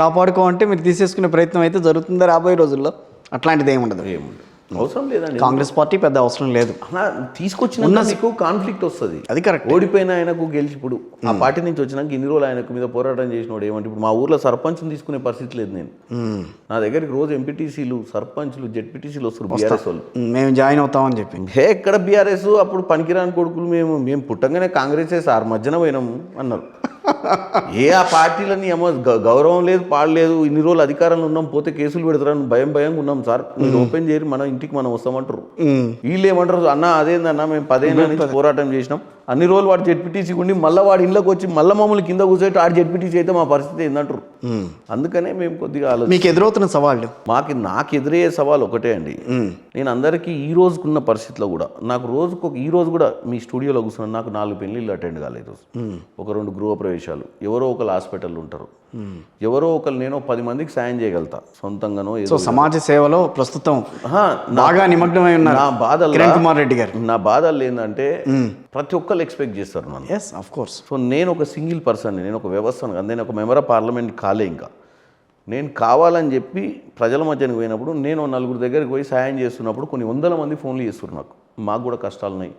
కాపాడుకో అంటే మీరు తీసేసుకునే ప్రయత్నం అయితే జరుగుతుందా రాబోయే రోజుల్లో? అట్లాంటిది ఏముండదు. అవసరం లేదండి. కాంగ్రెస్ పార్టీ పెద్ద అవసరం లేదు. తీసుకొచ్చిన మీకు కాన్ఫ్లిక్ట్ వస్తుంది. అది కరెక్ట్. ఓడిపోయిన ఆయనకు గెలిచి ఇప్పుడు ఆ పార్టీ నుంచి వచ్చినాక ఇన్ని రోజులు ఆయనకు మీద పోరాటం చేసినోడు ఏమంటే ఇప్పుడు మా ఊర్లో సర్పంచ్ని తీసుకునే పరిస్థితి లేదు. నేను నా దగ్గరికి రోజు ఎంపీటీసీలు, సర్పంచ్లు, జెడ్పీటీసీలు వస్తారు బీఆర్ఎస్ వాళ్ళు. మేము జాయిన్ అవుతామని చెప్పి ఎక్కడ బీఆర్ఎస్ అప్పుడు పనికిరాని కొడుకులు, మేము పుట్టంగానే కాంగ్రెస్ సార్ మధ్యన పోయినాము అన్నారు. ఆ పార్టీలని ఏమో గౌరవం లేదు, పాడలేదు, ఇన్ని రోజులు అధికారంలో ఉన్నాం, పోతే కేసులు పెడతారని భయంగా ఉన్నాం సార్, మీరు ఓపెన్ చేయరు, మన ఇంటికి మనం వస్తామంటారు. వీళ్ళు ఏమంటారు, అన్న అదేందన్నా మేము 10 ఏళ్ళ నుంచి పోరాటం చేసినాం, అన్ని రోజులు వాడు జెడ్పీటీసీ ఉండి మళ్ళీ వాడి ఇంట్లోకి వచ్చి మళ్ళీ మమ్మల్ని కింద కూర్చోటి ఆడు జెడ్పీటీసీ అయితే మా పరిస్థితి ఏందంటారు. అందుకనే మేము కొద్దిగా మీకు ఎదురవుతున్న సవాళ్ళు నాకు ఎదురయ్యే సవాల్ ఒకటే అండి. నేను అందరికీ ఈ రోజుకున్న పరిస్థితిలో కూడా నాకు ఈ రోజు కూడా మీ స్టూడియోలో కూర్చున్నాను, నాకు 4 పెళ్ళిళ్ళు అటెండ్ కాలేదు ఈరోజు, ఒక 2 గృహప్రవేశాలు, ఎవరో ఒకరు హాస్పిటల్ ఉంటారు, ఎవరో ఒకరు నేను 10 మందికి సాయం చేయగలుగుతా సొంతంగానో. సో సమాజ సేవలో ప్రస్తుతం బాగా నిమగ్నమై ఉన్నారు. నా బాధలు కిరణ్ కుమార్ రెడ్డి గారు, నా బాధలు ఏంటంటే ప్రతి ఒక్కరు ఎక్స్పెక్ట్ చేస్తారు నన్ను. Yes of course. సో నేను ఒక సింగిల్ పర్సన్, నేను ఒక వ్యవస్థను, నేను ఒక మెంబర్ ఆఫ్ పార్లమెంట్ కాలే. ఇంకా నేను కావాలని చెప్పి ప్రజల మధ్యన పోయినప్పుడు, నేను 4 దగ్గరికి పోయి సాయం చేస్తున్నప్పుడు కొన్ని 100 మంది ఫోన్లు చేస్తున్నారు నాకు, మాకు కూడా కష్టాలు ఉన్నాయి,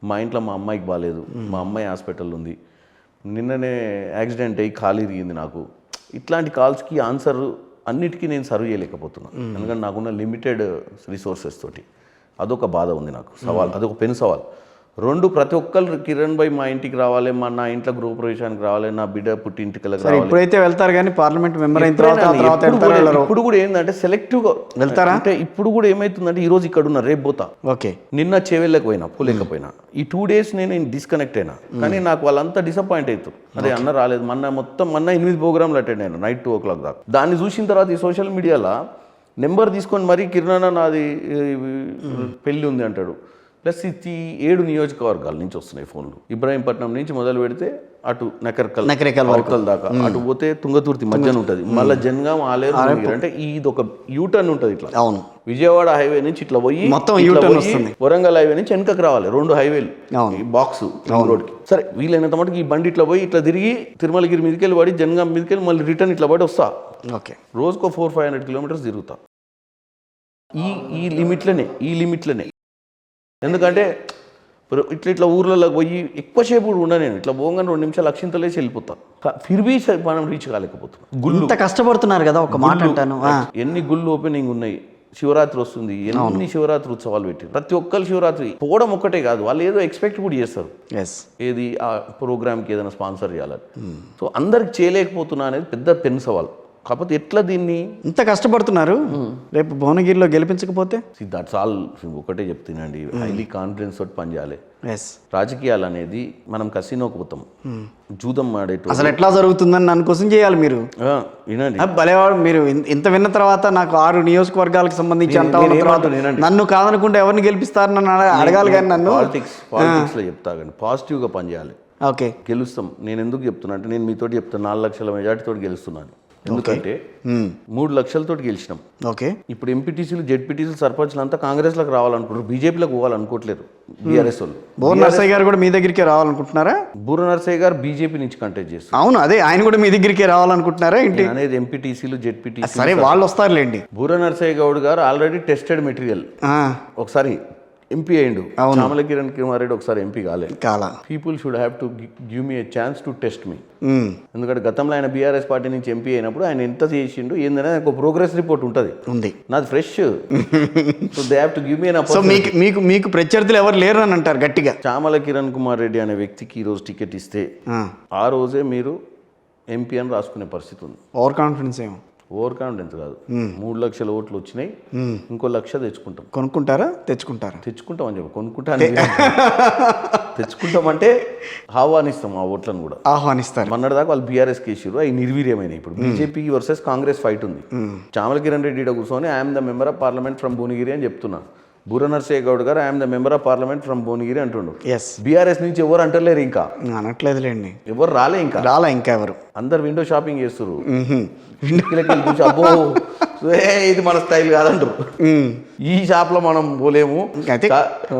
మా ఇంట్లో మా అమ్మాయికి బాగాలేదు, మా అమ్మాయి హాస్పిటల్ ఉంది, నిన్ననే యాక్సిడెంట్ అయ్యి కాలు ఇరిగింది నాకు. ఇట్లాంటి కాల్స్కి ఆన్సర్ అన్నిటికీ నేను సర్వ్ చేయలేకపోతున్నాను, ఎందుకంటే నాకున్న లిమిటెడ్ రిసోర్సెస్ తోటి. అదొక బాధ ఉంది నాకు, సవాల్, అదొక పెను సవాల్. 2, ప్రతి ఒక్కరు కిరణ్ భాయ్ మా ఇంటికి రావాలి, నా ఇంట్లో గృహప్రవేశానికి రావాలి, నా బిడ్డ పుట్టింటికి రావాలి. ఇప్పుడైతే వెళ్తారు కానీ పార్లమెంట్ మెంబర్ అయిన తర్వాత ఇప్పుడు కూడా ఏంటంటే సెలెక్టివ్గా వెళ్తారా అంటే ఇప్పుడు కూడా ఏమవుతుందంటే ఈరోజు ఇక్కడ ఉన్న రేపు పోతా, ఓకే, నిన్న చేవెళ్ళకి పోయినా పోలేకపోయినా, ఈ 2 days నేను డిస్కనెక్ట్ అయినా, కానీ నాకు వాళ్ళంతా డిసప్పాయింట్ అవుతారు. అదే అన్న రాలేదు, మొన్న 8 ప్రోగ్రాంలు అటెండ్ అయినా నైట్ 2 o'clock దాకా. దాన్ని చూసిన తర్వాత ఈ సోషల్ మీడియాలో నెంబర్ తీసుకొని మరీ కిరణ్ నాది పెళ్ళి ఉంది అంటాడు. ప్లస్ ఇది 7 నియోజకవర్గాల నుంచి వస్తున్నాయి ఫోన్లు. ఇబ్రాహీంపట్నం నుంచి మొదలు పెడితే అటు నకరికల్ దాకా, అటు పోతే తుంగతుర్తి మధ్యన ఉంటుంది, మళ్ళీ జనగాం, ఆలేరు, అంటే ఇది ఒక యూటర్న్ ఉంటుంది ఇట్లా. అవును, విజయవాడ హైవే నుంచి ఇట్లా పోయి మొత్తం యూటర్న్ వస్తుంది, వరంగల్ హైవే నుంచి వెనకకి రావాలి, 2 హైవేలు బాక్స్ రోడ్కి. సరే వీలైనంత మటుకు ఈ బండి ఇట్లా పోయి ఇట్లా తిరిగి తిరుమలగిరి మీదకి వెళ్ళి పడి జనగాం మీదకి వెళ్ళి మళ్ళీ రిటర్న్ ఇట్లా పడి వస్తా. ఓకే, రోజుకో 400-500 kilometers తిరుగుతా ఈ లిమిట్లనే. ఎందుకంటే ఇట్లా ఊర్లలోకి పోయి ఎక్కువసేపు ఉండ, నేను ఇట్లా పోగానే 2 నిమిషాలు అక్షింతలేసి వెళ్ళిపోతాను, ఫిర్బీ మనం రీచ్ కాలేకపోతున్నాం. గుళ్ళు కష్టపడుతున్నారు కదా, ఒక మాట అంటాను. ఎన్ని గుళ్ళు ఓపెనింగ్ ఉన్నాయి, శివరాత్రి వస్తుంది, ఎన్ని శివరాత్రి ఉత్సవాలు పెట్టి ప్రతి ఒక్కరు శివరాత్రి పోవడం ఒక్కటే కాదు, వాళ్ళు ఏదో ఎక్స్పెక్ట్ కూడా చేస్తారు, ఏది ఆ ప్రోగ్రామ్కి ఏదైనా స్పాన్సర్ చేయాలని. సో అందరికి చేయలేకపోతున్నా అనేది పెద్ద పెను సవాల్. కాకపోతే ఎట్లా దీన్ని ఇంత కష్టపడుతున్నారు, రేపు భువనగిరిలో గెలిపించకపోతే? That's all. ఒకటే చెప్తున్నాండి, హైలీ కాన్ఫిడెన్స్ తోటి పనిచేయాలి. ఎస్. రాజకీయాలు అనేది మనం కసినోకి పోతాం, జూదం ఆడేటో అసలు ఎట్లా జరుగుతుందని నన్ను క్వశ్చన్ చేయాలి మీరు. వినండి, భలేవాడు మీరు. ఇంత విన్న తర్వాత నాకు 6 నియోజకవర్గాలకు సంబంధించి అంతా ఉన్న తర్వాత నన్ను కాదనుకుంటే ఎవరిని గెలిపిస్తారని నన్ను అడగాలి కానీ నన్ను పాలిటిక్స్లో చెప్తా కానీ పాజిటివ్గా పనిచేయాలి. ఓకే, గెలుస్తాం. నేను ఎందుకు చెప్తున్నా అంటే, నేను మీతో చెప్తాను 4 లక్షల మెజార్టీతో గెలుస్తున్నాను. ఎందుకంటే 3 లక్షలతో గెలిచినాం. ఓకే. ఇప్పుడు ఎంపీటీసీలు, జెడ్పీటీసీలు, సర్పంచ్లు అంతా కాంగ్రెస్లోకి రావాలనుకుంటారు, బీజేపీలోకి పోవాలనుకోవట్లేరు. బీఆర్ఎస్ వాళ్ళు. బోర్ నర్సయ్య గారు కూడా మీ దగ్గరికి రావాలనుకుంటున్నారా? బూర నరసయ్య గారు బీజేపీ నుంచి కంటెస్ట్ చేస్తారు. అవును, అదే ఆయన కూడా మీ దగ్గరికి రావాలనుకుంటున్నారా ఏంటి అనేది? ఎంపీటీసీలు, జెడ్పీటీసీ. సరే, వాళ్ళు వస్తారులేండి. బూర నరసయ్య గౌడ్ గారు ఆల్రెడీ టెస్టెడ్ మెటీరియల్. ఒకసారి ఎంపీ అయ్యిండు. చామల కిరణ్ కుమార్ రెడ్డి ఒకసారి ఎంపీ కాలే. People should have to give me a chance to test me. ఎందుకంటే గతంలో ఆయన బీఆర్ఎస్ పార్టీ నుంచి ఎంపీ అయినప్పుడు ఆయన ఎంత చేసిండు ఏందనే ఒక ప్రోగ్రెస్ రిపోర్ట్ ఉంది. నాది fresh. So they have to give me an opportunity. మీకు ప్రత్యర్థులు ఎవరు లేరు అని అంటారు గట్టిగా. చామల కిరణ్ కుమార్ రెడ్డి అనే వ్యక్తికి ఈ రోజు టికెట్ ఇస్తే ఆ రోజే మీరు ఎంపీ అని రాసుకునే పరిస్థితి ఉంది. ఓవర్ కాన్ఫిడెన్స్ ఏమో. ఓవర్ కాన్ఫిడెన్స్ కాదు. 3 లక్షల ఓట్లు వచ్చినాయి, ఇంకో 1 లక్ష తెచ్చుకుంటాం. కొనుక్కుంటారా? తెచ్చుకుంటాం అని చెప్పి కొనుక్కుంటాను. తెచ్చుకుంటామంటే ఆహ్వానిస్తాం ఆ ఓట్లను కూడా. ఆహ్వానిస్తారు. మొన్నటిదాకా వాళ్ళు బీఆర్ఎస్ కేసారు, అవి నిర్వీర్యమైనవి. ఇప్పుడు బీజేపీ వర్సెస్ కాంగ్రెస్ ఫైట్ ఉంది. చామల కిరణ్ రెడ్డి కూర్చొని I'm the member of parliament from Bhuvanagiri అని చెప్తున్నా. బూర నరసయ్య గౌడ్ గారు I'm the member of parliament from Bhuvanagiri అంటుండు. బీఆర్ఎస్ నుంచి ఎవరు అంటలేరు, ఇంకా అనట్లేదులేండి. ఎవరు రాలే ఇంకా ఎవరు. అందరు విండో షాపింగ్ చేస్తారు. అబ్బో ఇది మన స్టైల్ కాదంటారు. ఈ షాప్ లో మనం పోలేము. అయితే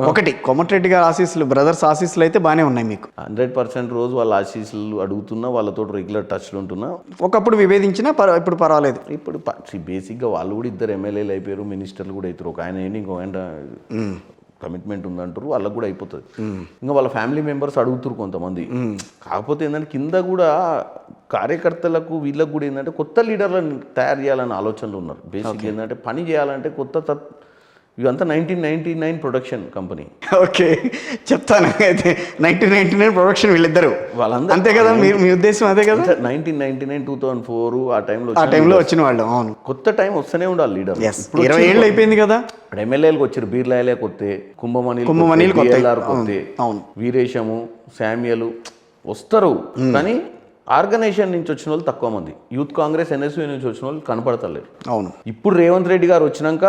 ఒకటి, కోమటిరెడ్డి గారి ఆశీస్సులు, బ్రదర్స్ ఆశీస్సులు అయితే బాగానే ఉన్నాయి మీకు. 100% రోజు వాళ్ళ ఆశీస్సులు అడుగుతున్నా, వాళ్ళతో రెగ్యులర్ టచ్లు ఉంటున్నా. ఒకప్పుడు విభేదించినా ఇప్పుడు పర్వాలేదు. ఇప్పుడు బేసిక్గా వాళ్ళు కూడా 2 ఎమ్మెల్యేలు అయిపోయారు, మినిస్టర్లు కూడా అవుతారు. ఒక ఆయన ఏంటి, ఇంకో ఆయన కమిట్మెంట్ ఉందంటారు, వాళ్ళకు కూడా అయిపోతుంది. ఇంకా వాళ్ళ ఫ్యామిలీ మెంబర్స్ అడుగుతారు కొంతమంది. కాకపోతే ఏంటంటే కింద కూడా కార్యకర్తలకు వీళ్ళకు కూడా ఏంటంటే కొత్త లీడర్లను తయారు చేయాలనే ఆలోచనలు ఉన్నారు. బేసిక్ ఏంటంటే పని చేయాలంటే ఇవంతా 1999 ప్రొడక్షన్ కంపెనీ. ఓకే, చెప్తాను. అయితే 1999 ప్రొడక్షన్ వీళ్ళిద్దరు వాళ్ళందరూ అంతే కదా? మీ ఉద్దేశం అదే కదా? 1999, 2004 ఆ టైంలో వచ్చిన వాళ్ళు. అవును, కొత్త టైం వస్తూనే ఉండాలి లీడర్. 20 ఏళ్ళు అయిపోయింది కదా. ఎమ్మెల్యేలకు వచ్చారు, బీర్లాయలే కొత్తే, కుంభమణిలు కొత్తే, వీరేశము, శామ్యలు వస్తారు. కానీ ఆర్గనైజేషన్ నుంచి వచ్చిన వాళ్ళు తక్కువ మంది. యూత్ కాంగ్రెస్, ఎన్ఎస్యూ నుంచి వచ్చిన వాళ్ళు కనపడతలేరు. అవును. ఇప్పుడు రేవంత్ రెడ్డి గారు వచ్చినాక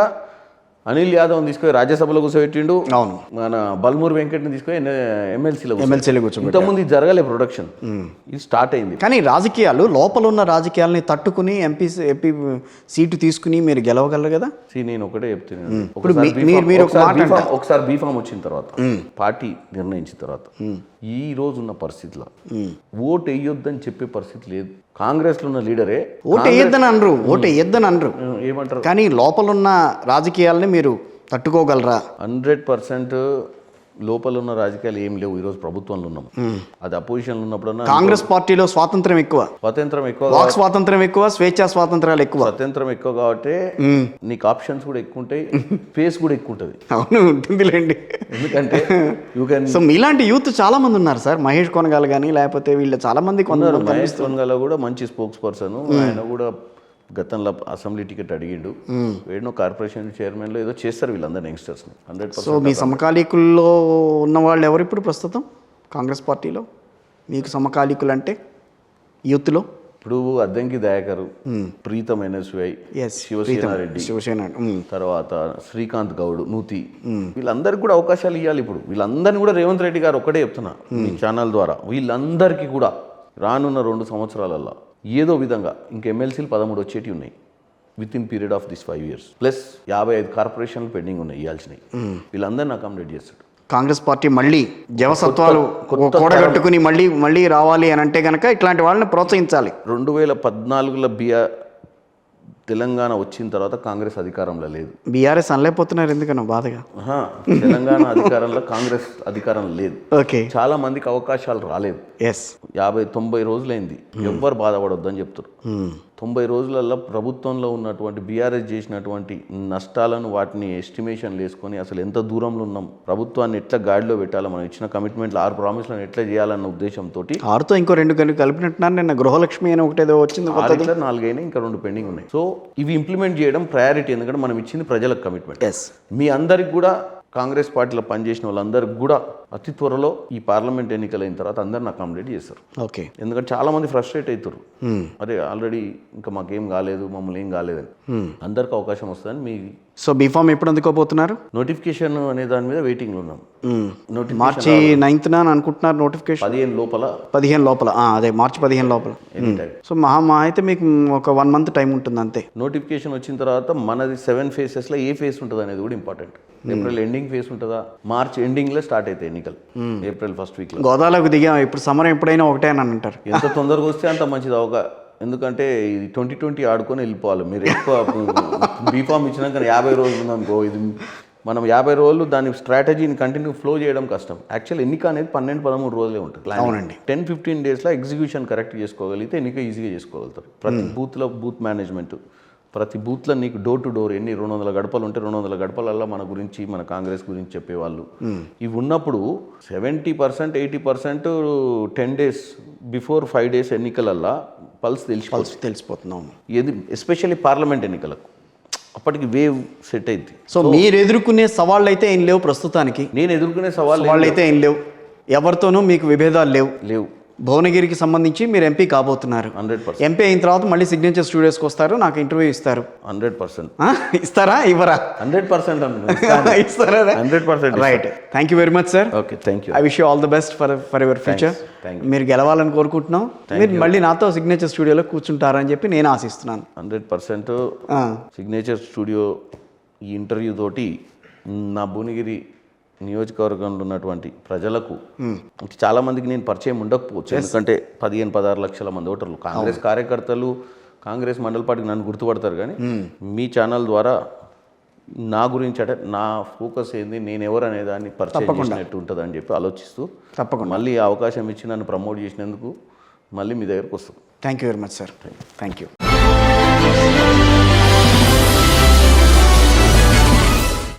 అనిల్ యాదవ్ తీసుకొని రాజ్యసభలో కూర్చోబెట్టిండు. అవును. మన బల్మూర్ వెంకట్ని తీసుకొని ఎమ్మెల్సీలో కూర్చోబెట్టారు. ఇంతకుముందు జరగలే ప్రొడక్షన్, ఇది స్టార్ట్ అయింది. కానీ రాజకీయాలు, లోపల ఉన్న రాజకీయాలని తట్టుకుని ఎంపీ సీటు తీసుకుని మీరు గెలవగలరు కదా. నేను ఒకటే చెప్తున్నాను, ఒకసారి బీఫామ్ వచ్చిన తర్వాత, పార్టీ నిర్ణయించిన తర్వాత, ఈ రోజు ఉన్న పరిస్థితిలో ఓటు వేయొద్దని చెప్పే పరిస్థితి లేదు. కాంగ్రెస్ లో ఉన్న లీడరే ఓటు వేయొద్దని అనరు, ఏమంటారు? కానీ లోపల ఉన్న రాజకీయాలని మీరు తట్టుకోగలరా? 100% లోపల ఉన్న రాజకీయాలు ఏం లేవు. ఈరోజు ప్రభుత్వంలో ఉన్నాం, అది అపోజిషన్లో ఉన్నప్పుడు కాంగ్రెస్ పార్టీలో స్వాతంత్రం ఎక్కువ, వాక్ స్వాతంత్రం ఎక్కువ, స్వేచ్ఛా స్వాతంత్రాలు ఎక్కువ. స్వతంత్రం ఎక్కువ కాబట్టి నీకు ఆప్షన్స్ కూడా ఎక్కువ ఉంటాయి, ఫేస్ కూడా ఎక్కువ ఉంటుంది. అవును, ఉంటుందిలేండి. ఎందుకంటే సో మీలాంటి యూత్ చాలా మంది ఉన్నారు సార్. మహేష్ కొనగాల కానీ లేకపోతే వీళ్ళు చాలా మంది కొన్నారు. మహేష్ కొనగాల కూడా మంచి స్పోక్స్ పర్సన్. ఆయన కూడా గతంలో అసెంబ్లీ టికెట్ అడిగిండు, వేడినో కార్పొరేషన్ చైర్మన్లో ఏదో చేస్తారు వీళ్ళందరూ యంగ్స్టర్స్ని. 100%. సో మీ సమకాలీకుల్లో ఉన్న వాళ్ళు ఎవరు ఇప్పుడు ప్రస్తుతం కాంగ్రెస్ పార్టీలో? మీకు సమకాలీకులు అంటే యూత్లో ఇప్పుడు అద్దంకి దయాకర్, ప్రీతం ఎన్ఎస్వై, శివసేన, తర్వాత శ్రీకాంత్ గౌడ్, నూతి, వీళ్ళందరికీ కూడా అవకాశాలు ఇవ్వాలి. ఇప్పుడు వీళ్ళందరినీ కూడా రేవంత్ రెడ్డి గారు ఒకటే చెప్తున్నా మీ ఛానల్ ద్వారా, వీళ్ళందరికీ కూడా రానున్న 2 సంవత్సరాలలో ఏదో విధంగా ఇంకా ఎమ్మెల్సీలు 13 వచ్చేటి ఉన్నాయి with in period of this 5 years, plus 55 కార్పొరేషన్లు పెండింగ్ ఉన్నాయి ఇవ్వాల్సినవి. వీళ్ళందరినీ అకామిడేట్ చేస్తాడు కాంగ్రెస్ పార్టీ. మళ్ళీ జవసత్వాలు కూడగట్టుకుని మళ్ళీ రావాలి అని అంటే కనుక ఇట్లాంటి వాళ్ళని ప్రోత్సహించాలి. 2014లో తెలంగాణ వచ్చిన తర్వాత కాంగ్రెస్ అధికారంలో లేదు. బీఆర్ఎస్ అనలేకపోతున్నారు ఎందుకన్నా బాధగా. తెలంగాణ అధికారంలో కాంగ్రెస్ అధికారంలో లేదు. ఓకే, చాలా మందికి అవకాశాలు రాలేదు. 50-90 రోజులైంది, ఎవ్వరు బాధపడొద్దని చెప్తారు. 90 రోజులలో ప్రభుత్వంలో ఉన్నటువంటి బీఆర్ఎస్ చేసినటువంటి నష్టాలను వాటిని ఎస్టిమేషన్లు వేసుకొని అసలు ఎంత దూరంలో ఉన్నాం, ప్రభుత్వాన్ని ఎట్లా గాడిలో పెట్టాలో, మనం ఇచ్చిన కమిట్మెంట్లు 6 ప్రామిస్లను ఎట్లా చేయాలన్న ఉద్దేశంతో 6తో ఇంకో 2 కలిపినట్టున్నారు. నిన్న గృహలక్ష్మి అని ఒకటేదో వచ్చింది, 4 అయినా ఇంకా 2 పెండింగ్ ఉన్నాయి. సో ఇవి ఇంప్లిమెంట్ చేయడం ప్రయారిటీ, ఎందుకంటే మనం ఇచ్చింది ప్రజలకు కమిట్మెంట్. మీ అందరికి కూడా కాంగ్రెస్ పార్టీలో పనిచేసిన వాళ్ళందరికీ కూడా అతి త్వరలో ఈ పార్లమెంట్ ఎన్నికలైన తర్వాత అందరు నాకు అకామిడేట్ చేస్తారు. ఓకే. ఎందుకంటే చాలా మంది ఫ్రస్ట్రేట్ అవుతారు, అరే ఆల్రెడీ ఇంకా మాకేం కాలేదు, మమ్మల్ని ఏం కాలేదని. అందరికి అవకాశం వస్తుందని మీ సో బీఫామ్ ఎప్పుడు అందుకోబోతున్నారు? నోటిఫికేషన్ అనే దాని మీద వెయిటింగ్లో ఉన్నాం. మార్చి 9th అనుకుంటున్నారు నోటిఫికేషన్. 15 లోపల అదే మార్చి 15 లోపల. సో మహా అయితే మీకు ఒక 1 month టైం ఉంటుంది అంతే. నోటిఫికేషన్ వచ్చిన తర్వాత మనది 7 phases ఏ ఫేస్ ఉంటుంది అనేది కూడా ఇంపార్టెంట్. ఏప్రిల్ ఎండింగ్ ఫేస్ ఉంటుందా, మార్చ్ ఎండింగ్లో స్టార్ట్ అవుతాయి ఎన్నికలు, ఏప్రిల్ ఫస్ట్ వీక్లో. గోదావరికి దిగాం, ఇప్పుడు సమరం ఎప్పుడైనా ఒకటే అని అంటారు. ఎంత తొందరగా వస్తే అంత మంచిది. ఎందుకంటే ఇది 2020 ఆడుకొని వెళ్ళిపోవాలి. మీరు ఎక్కువ బీఫామ్ ఇచ్చినాక 50 రోజులు ఉందనుకో, ఇది మనం 50 రోజులు దాని స్ట్రాటజీని కంటిన్యూ ఫ్లో చేయడం కష్టం. యాక్చువల్ ఎన్నిక అనేది 12-13 రోజులే ఉంటుంది. అవునండి. 10-15 డేస్లో ఎగ్జిక్యూషన్ కరెక్ట్ చేసుకోగలిగితే ఎన్నిక ఈజీగా చేసుకోగలుగుతారు. ప్రతి బూత్లో బూత్ మేనేజ్మెంట్, ప్రతి బూత్లో నీకు డోర్ టు డోర్ 200 గడపలు ఉంటే 200 గడపలల్లో మన గురించి, మన కాంగ్రెస్ గురించి చెప్పేవాళ్ళు ఇవి ఉన్నప్పుడు 70%, 80% 10 days బిఫోర్ 5 days ఎన్నికలల్లో పల్స్ తెలిసిపోతున్నాం. ఏది ఎస్పెషల్లీ పార్లమెంట్ ఎన్నికలకు అప్పటికి వేవ్ సెట్ అయింది. సో మీరు ఎదుర్కొనే సవాళ్ళు అయితే ఏం లేవు ప్రస్తుతానికి? నేను ఎదుర్కొనే సవాళ్ళు అయితే ఏం లేవు, ఎవరితోనూ మీకు విభేదాలు లేవు. భువనగిరికి సంబంధించి మీరు ఎంపీ కాబోతున్నారు. 100%. ఎంపీ అయిన తర్వాత మళ్ళీ సిగ్నేచర్ స్టూడియోస్కి వస్తారు, నాకు ఇంటర్వ్యూ ఇస్తారు. 100%. ఇస్తారా, ఇవ్వరా? 100% ఇస్తారా? 100%. Right. Thank you very much sir. Okay, thank you. I wish you all the best for your future. మీరు గెలవాలని కోరుకుంటున్నాం. మీరు మళ్ళీ నాతో సిగ్నేచర్ స్టూడియోలో కూర్చుంటారని చెప్పి నేను ఆశిస్తున్నాను. 100% సిగ్నేచర్ స్టూడియో ఈ ఇంటర్వ్యూ తోటి నా భువనగిరి నియోజకవర్గంలో ఉన్నటువంటి ప్రజలకు చాలా మందికి నేను పరిచయం ఉండకపోవచ్చు. ఎందుకంటే 15-16 లక్షల మంది ఓటర్లు, కాంగ్రెస్ కార్యకర్తలు, కాంగ్రెస్ మండల పార్టీకి నన్ను గుర్తుపడతారు. కానీ మీ ఛానల్ ద్వారా నా గురించి అంటే నా ఫోకస్ ఏంది, నేను ఎవరు అనే దాన్ని పరిచయం చేసినట్టు ఉంటుంది అని చెప్పి ఆలోచిస్తూ తప్పకుండా మళ్ళీ అవకాశం ఇచ్చి నన్ను ప్రమోట్ చేసినందుకు మళ్ళీ మీ దగ్గరకు వస్తాం. Thank you very much sir. Thank you.